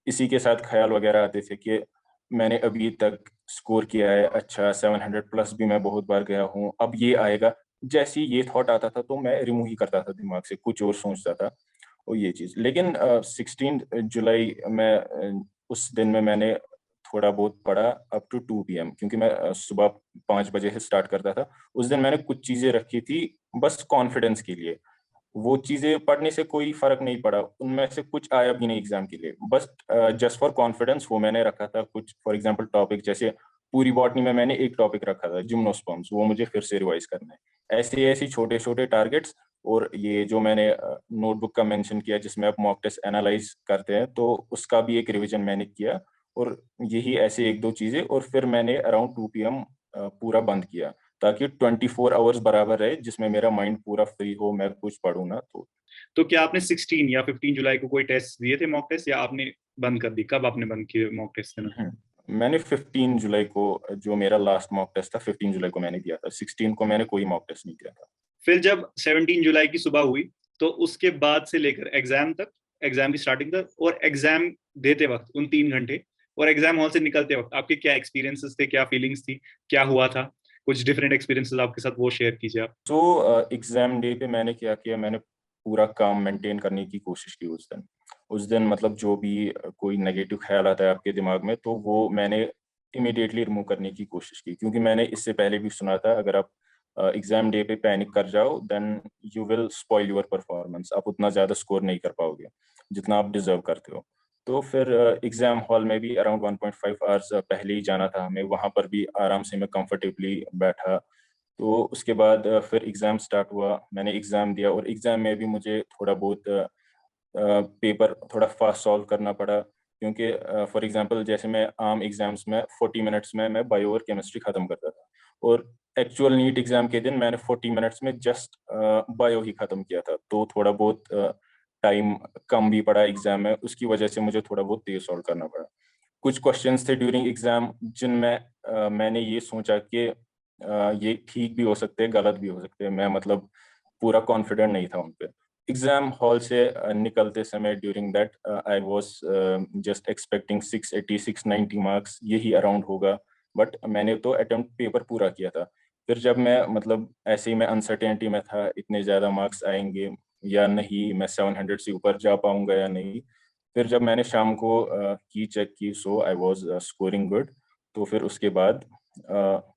इसी के साथ ख्याल वगैरह आते थे कि मैंने अभी तक स्कोर किया है अच्छा, 700 प्लस भी मैं बहुत बार गया हूँ, अब ये आएगा। जैसे ही ये थॉट आता था तो मैं रिमूव ही करता था दिमाग से, कुछ और सोचता था। और ये चीज, लेकिन 16 जुलाई में उस दिन में मैंने थोड़ा बहुत पढ़ा अप टू 2 PM, क्योंकि मैं सुबह 5 बजे से स्टार्ट करता था। उस दिन मैंने कुछ चीजें रखी थी बस कॉन्फिडेंस के लिए। वो चीजें पढ़ने से कोई फर्क नहीं पड़ा, उनमें से कुछ आया भी नहीं एग्जाम के लिए, बस जस्ट फॉर कॉन्फिडेंस वो मैंने रखा था कुछ। फॉर एग्जांपल टॉपिक, जैसे पूरी बॉटनी में मैंने एक टॉपिक रखा था जिम्नोस्पर्म्स, वो मुझे फिर से रिवाइज करना है। ऐसे ऐसे छोटे छोटे टारगेट्स। और ये जो मैंने नोटबुक का मेंशन किया जिसमें आप मॉक टेस्ट एनालाइज करते हैं, तो उसका भी एक रिवीजन मैंने किया। और यही ऐसे एक दो चीजें, और फिर मैंने अराउंड 2 PM पूरा बंद किया, ताकि 24 आवर्स बराबर रहे जिसमें मेरा माइंड पूरा फ्री हो, मैं कुछ पढ़ूं ना। तो क्या आपने 16 या 15 जुलाई को कोई टेस्ट दिए थे, मॉक टेस्ट, या आपने बंद कर दी? कब आपने बंद किए मॉक टेस्ट देना? मैंने 15 जुलाई को, जो मेरा लास्ट मॉक टेस्ट था, 15 जुलाई को मैंने दिया था। 16 को मैंने कोई मॉक टेस्ट नहीं दिया था। फिर जब 17 जुलाई की सुबह हुई, तो उसके बाद से लेकर एग्जाम तक, एग्जाम की स्टार्टिंग तक और एग्जाम देते वक्त उन 3 घंटे, और एग्जाम हॉल से निकलते वक्त आपके क्या एक्सपीरियंसेस थे, क्या फीलिंग्स थी, क्या हुआ था? कुछ डिफरेंट एक्सपीरियंसेस आपके साथ वो शेयर कीजिए आप। तो एग्जाम डे पे मैंने क्या किया, मैंने पूरा काम मेंटेन करने की कोशिश की उस दिन। उस दिन मतलब जो भी कोई नेगेटिव ख्याल आता है आपके दिमाग में, तो वो मैंने इमिडिएटली रिमूव करने की कोशिश की, क्योंकि मैंने इससे पहले भी सुना था अगर आप एग्जाम डे पे पैनिक कर जाओ then you will spoil your performance, आप उतना ज्यादा स्कोर नहीं कर पाओगे जितना आप डिजर्व करते हो। तो फिर एग्जाम हॉल में भी अराउंड 1.5 आवर्स पहले ही जाना था हमें, वहां पर भी आराम से मैं कंफर्टेबली बैठा। तो उसके बाद फिर एग्ज़ाम स्टार्ट हुआ, मैंने एग्ज़ाम दिया, और एग्ज़ाम में भी मुझे थोड़ा बहुत पेपर थोड़ा फास्ट सॉल्व करना पड़ा, क्योंकि फॉर एग्जांपल जैसे मैं आम एग्जाम्स में 40 मिनट्स में मैं बायो और केमिस्ट्री खत्म करता था, और एक्चुअल नीट एग्जाम के दिन मैंने 40 मिनट्स में जस्ट बायो ही खत्म किया था। तो थोड़ा बहुत टाइम कम भी पड़ा एग्जाम में, उसकी वजह से मुझे थोड़ा बहुत तेज सॉल्व करना पड़ा। कुछ क्वेश्चंस थे ड्यूरिंग एग्जाम जिनमें मैंने ये सोचा कि ये ठीक भी हो सकते हैं, गलत भी हो सकते हैं, मैं मतलब पूरा कॉन्फिडेंट नहीं था उन पे। एग्जाम हॉल से निकलते समय during that I was just expecting 680 690 marks, यही अराउंड होगा, बट मैंने तो अटेम्प्ट पेपर पूरा किया था। फिर जब मैं मतलब ऐसे ही मैं अनसर्टेनिटी में था, इतने ज़्यादा मार्क्स आएंगे या नहीं, मैं 700 से ऊपर जा पाऊंगा या नहीं। फिर जब मैंने शाम को की चेक की, सो आई वाज स्कोरिंग गुड। तो फिर उसके बाद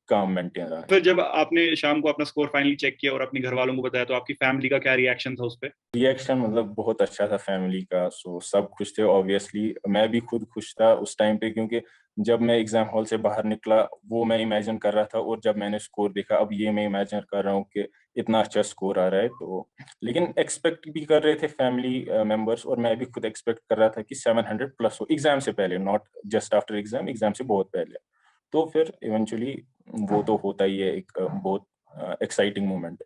काम मेंटेन रहा। फिर जब आपने शाम को अपना स्कोर फाइनली चेक किया और अपने घर वालों को बताया, तो आपकी फैमिली का क्या रिएक्शन था उस पर? रिएक्शन मतलब बहुत अच्छा था फैमिली का, सो सब खुश थे ऑब्वियसली, मैं भी खुद खुश था उस टाइम पे, क्योंकि जब मैं एग्जाम हॉल से बाहर निकला वो मैं इमेजिन कर रहा था, और जब मैंने स्कोर देखा अब ये मैं इमेजिन कर रहा हूँ कि इतना अच्छा स्कोर आ रहा है। तो लेकिन एक्सपेक्ट भी कर रहे थे फैमिली मेंबर्स, और मैं भी खुद एक्सपेक्ट कर रहा था कि 700 प्लस हो एग्जाम से पहले, not just after exam, exam से बहुत पहले। तो फिर इवेंचुअली वो तो होता ही है, एक बहुत एक्साइटिंग मोमेंट।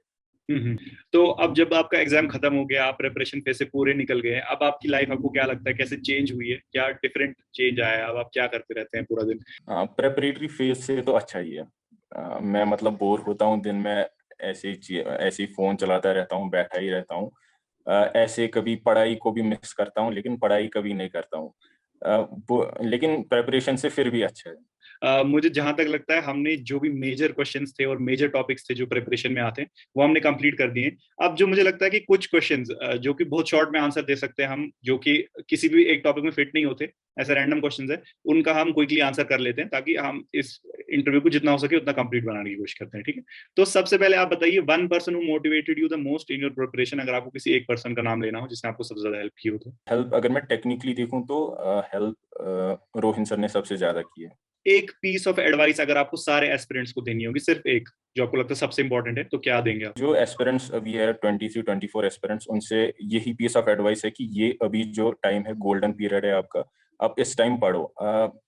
तो अब जब आपका एग्जाम खत्म हो गया, आप प्रिपरेशन फेज से पूरे निकल गए हैं, अब आपकी लाइफ आपको क्या लगता है कैसे चेंज हुई है, क्या डिफरेंट चेंज आया है, अब आप क्या करते रहते हैं पूरा दिन? प्रेपरेटरी फेज से तो अच्छा ही है। मैं मतलब बोर होता हूँ दिन में, ऐसे ही फोन चलाता रहता हूँ, बैठा ही रहता हूँ। ऐसे कभी पढ़ाई को भी मिस करता हूँ, लेकिन पढ़ाई कभी नहीं करता हूँ। लेकिन प्रेपरेशन से फिर भी अच्छा है। मुझे जहां तक लगता है हमने जो भी मेजर क्वेश्चंस थे और मेजर टॉपिक्स थे जो प्रिपरेशन में आते हैं वो हमने कंप्लीट कर दिए। अब जो मुझे लगता है कि कुछ क्वेश्चंस जो कि बहुत शॉर्ट में आंसर दे सकते हैं हम, जो कि किसी भी एक टॉपिक में फिट नहीं होते, ऐसे रैंडम क्वेश्चंस है, उनका हम क्विकली आंसर कर लेते हैं ताकि हम इस इंटरव्यू को जितना हो सके उतना कंप्लीट बनाने की कोशिश करते हैं। ठीक है, तो सबसे पहले आप बताइए one person who motivated you the most in your preparation, अगर आपको किसी एक पर्सन का नाम लेना हो जिसने आपको सबसे ज्यादा हेल्प की हो तो। हेल्प अगर मैं टेक्निकली देखूं तो हेल्प रोहिन सर ने सबसे ज्यादा की है। एक पीस ऑफ एडवाइस अगर आपको सारे एस्पिरेंट्स को देनी होगी, सिर्फ एक, जो आपको लगता है सबसे इंपॉर्टेंट है, तो क्या देंगे आप? जो एस्पिरेंट्स अभी है 23-24 एस्पिरेंट्स, उनसे यही पीस ऑफ एडवाइस है कि ये अभी जो टाइम है, गोल्डन पीरियड है आपका, आप इस टाइम पढ़ो।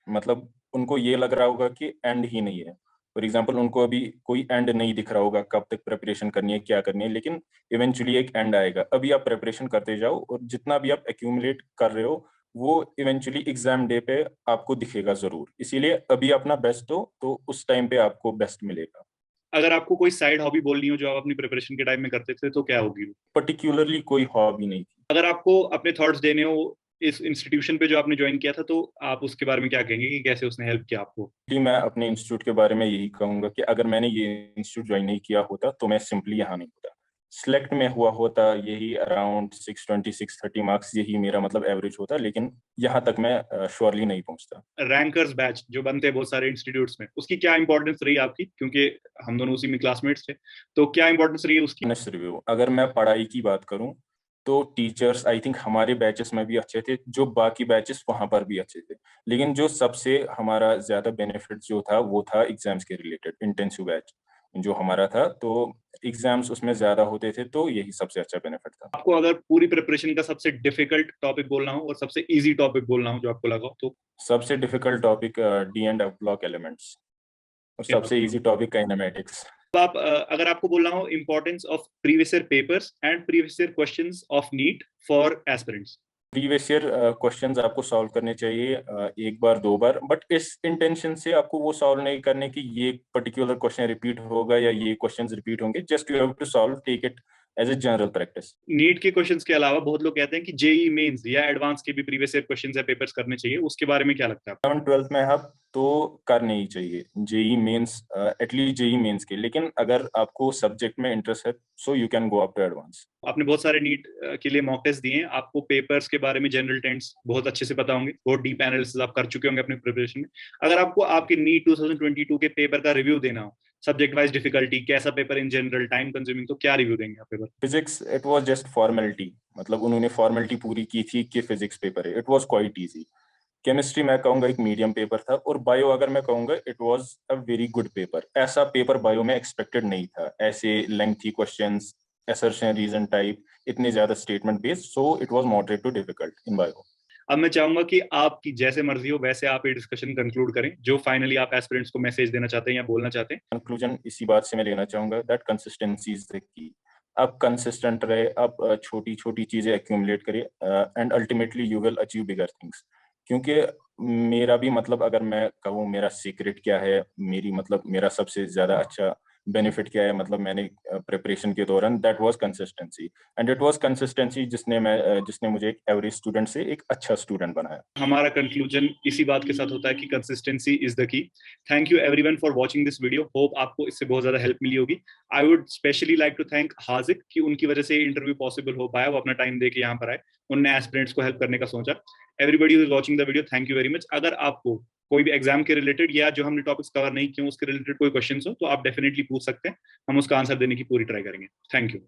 मतलब उनको ये लग रहा होगा कि एंड ही नहीं है, फॉर एग्जाम्पल उनको अभी कोई एंड नहीं दिख रहा होगा, कब तक प्रिपरेशन करनी है, क्या करनी है, लेकिन इवेंचुअली एक एंड आएगा। अभी आप प्रिपरेशन करते जाओ और जितना भी आप एक्यूमुलेट कर रहे हो वो इवेंचुअली एग्जाम डे पे आपको दिखेगा जरूर। इसीलिए अभी अपना बेस्ट दो तो उस टाइम पे आपको बेस्ट मिलेगा। अगर आपको कोई साइड हॉबी बोलनी हो जो आप अपनी प्रिपरेशन के टाइम में करते थे तो क्या होगी? पर्टिकुलरली कोई हॉबी नहीं थी। अगर आपको अपने थॉट्स देने हो इस इंस्टीट्यूशन पे जो आपने ज्वाइन किया था, तो आप उसके बारे में क्या कहेंगे कि कैसे उसने हेल्प किया आपको? जी, मैं अपने इंस्टीट्यूट के बारे में यही कहूंगा कि अगर मैंने ये इंस्टीट्यूट ज्वाइन नहीं किया होता तो मैं सिंपली यहाँ नहीं होता, सिलेक्ट में हुआ होता, यही अराउंड 620-630 मार्क्स, यही मेरा मतलब एवरेज होता, लेकिन यहाँ तक मैं श्योरली नहीं पहुंचता। रैंकर्स बैच जो बनते हैं बहुत सारे इंस्टीट्यूट्स में, उसकी क्या इंपॉर्टेंस रही आपकी, क्योंकि हम दोनों उसी में क्लासमेट्स थे, तो क्या इंपॉर्टेंस रही है उसकी? ऑनेस्ट रिव्यू, अगर मैं पढ़ाई की बात करूं तो टीचर्स आई थिंक हमारे बैचेस में भी अच्छे थे, जो बाकी बैचेस वहां पर भी अच्छे थे, लेकिन जो सबसे हमारा ज्यादा बेनिफिट जो था वो था एग्जाम्स के रिलेटेड, इंटेंसिव बैच जो हमारा था, तो एग्जाम्स उसमें ज्यादा होते थे, तो यही सबसे अच्छा बेनिफिट था। आपको अगर पूरी प्रिपरेशन का सबसे डिफिकल्ट टॉपिक बोलना हो और सबसे इजी टॉपिक बोलना हो जो आपको लगा हो, तो? सबसे difficult topic D and F block elements, और सबसे इजी टॉपिक काइनेमेटिक्स। तो आप अगर आपको बोलना हो importance of previous year papers and previous year questions of NEET for aspirants. Previous year questions आपको सॉल्व करने चाहिए एक बार दो बार, बट इस इंटेंशन से आपको वो सॉल्व नहीं करने की ये पर्टिकुलर क्वेश्चन रिपीट होगा या ये क्वेश्चंस रिपीट होंगे, just you have to solve, take it as a general practice. NEET के क्वेश्चंस के अलावा बहुत लोग कहते हैं कि जेई मेंस या एडवांस के भी प्रीवियस ईयर क्वेश्चंस या पेपर्स करने चाहिए, उसके बारे में क्या लगता है आपको? 11th-12th में आप तो करने ही चाहिए JEE mains, at least JEE mains के, लेकिन अगर आपको सब्जेक्ट में इंटरेस्ट है so you can go up to advance. आपने बहुत सारे नीट के लिए मॉक टेस्ट दिए हैं, आपको पेपर्स के बारे में जनरल टेंस बहुत अच्छे से पता होंगे, बहुत डीप एनालिसिस आप कर चुके होंगे अपने प्रिपरेशन में। अगर आपको आपके नीट 2022 के पेपर का रिव्यू देना हो, सब्जेक्ट वाइज डिफिकल्टी, कैसा paper in general, time consuming, तो क्या रिव्यू देंगे आप paper? Physics it was just formality, मतलब उन्होंने फॉर्मेलिटी पूरी की थी कि फिजिक्स पेपर है, it was quite easy. Chemistry मैं कहूंगा एक मीडियम पेपर था, और बायो अगर मैं कहूंगा it was a very good paper. ऐसा पेपर बायो में एक्सपेक्टेड नहीं था, ऐसे lengthy questions, assertion reason type, इतने ज्यादा statement based, so it was moderate to difficult in bio. अब मैं चाहूंगा कि आपकी जैसे मर्जी हो वैसे आप ये डिस्कशन कंक्लूड करें, जो फाइनली आप एस्पिरेंट्स को मैसेज देना चाहते हैं या बोलना चाहते हैं। कंक्लूजन इसी बात से मैं लेना चाहूंगा दैट कंसिस्टेंसी इज द की। आप कंसिस्टेंट रहे, आप छोटी छोटी चीजें एक्यूमुलेट करिए, and ultimately you will achieve bigger things. क्योंकि मेरा भी मतलब अगर मैं कहूँ मेरा सीक्रेट क्या है, मेरी मतलब मेरा सबसे ज्यादा अच्छा बेनिफिट क्या है, मतलब मैंने प्रिपरेशन के दौरान, that was consistency, and it was consistency जिसने मुझे एक एवरेज स्टूडेंट से एक अच्छा स्टूडेंट बनाया। हमारा कंक्लूजन इसी बात के साथ होता है कि consistency is the key. Thank you everyone for watching this video, hope आपको इससे बहुत ज्यादा हेल्प मिली होगी। I would specially like to thank Hazik कि उनकी वजह से इंटरव्यू पॉसिबल हो पाया, वो अपना टाइम देके यहाँ पर आए, उनने एस्पिरेंट्स को हेल्प करने का सोचा। Everybody is watching the video, thank you very much. अगर आपको कोई भी एग्जाम के रिलेटेड या जो हमने टॉपिक्स कवर नहीं किए उसके रिलेटेड कोई क्वेश्चन हो तो आप डेफिनेटली पूछ सकते हैं, हम उसका आंसर देने की पूरी ट्राई करेंगे। Thank you.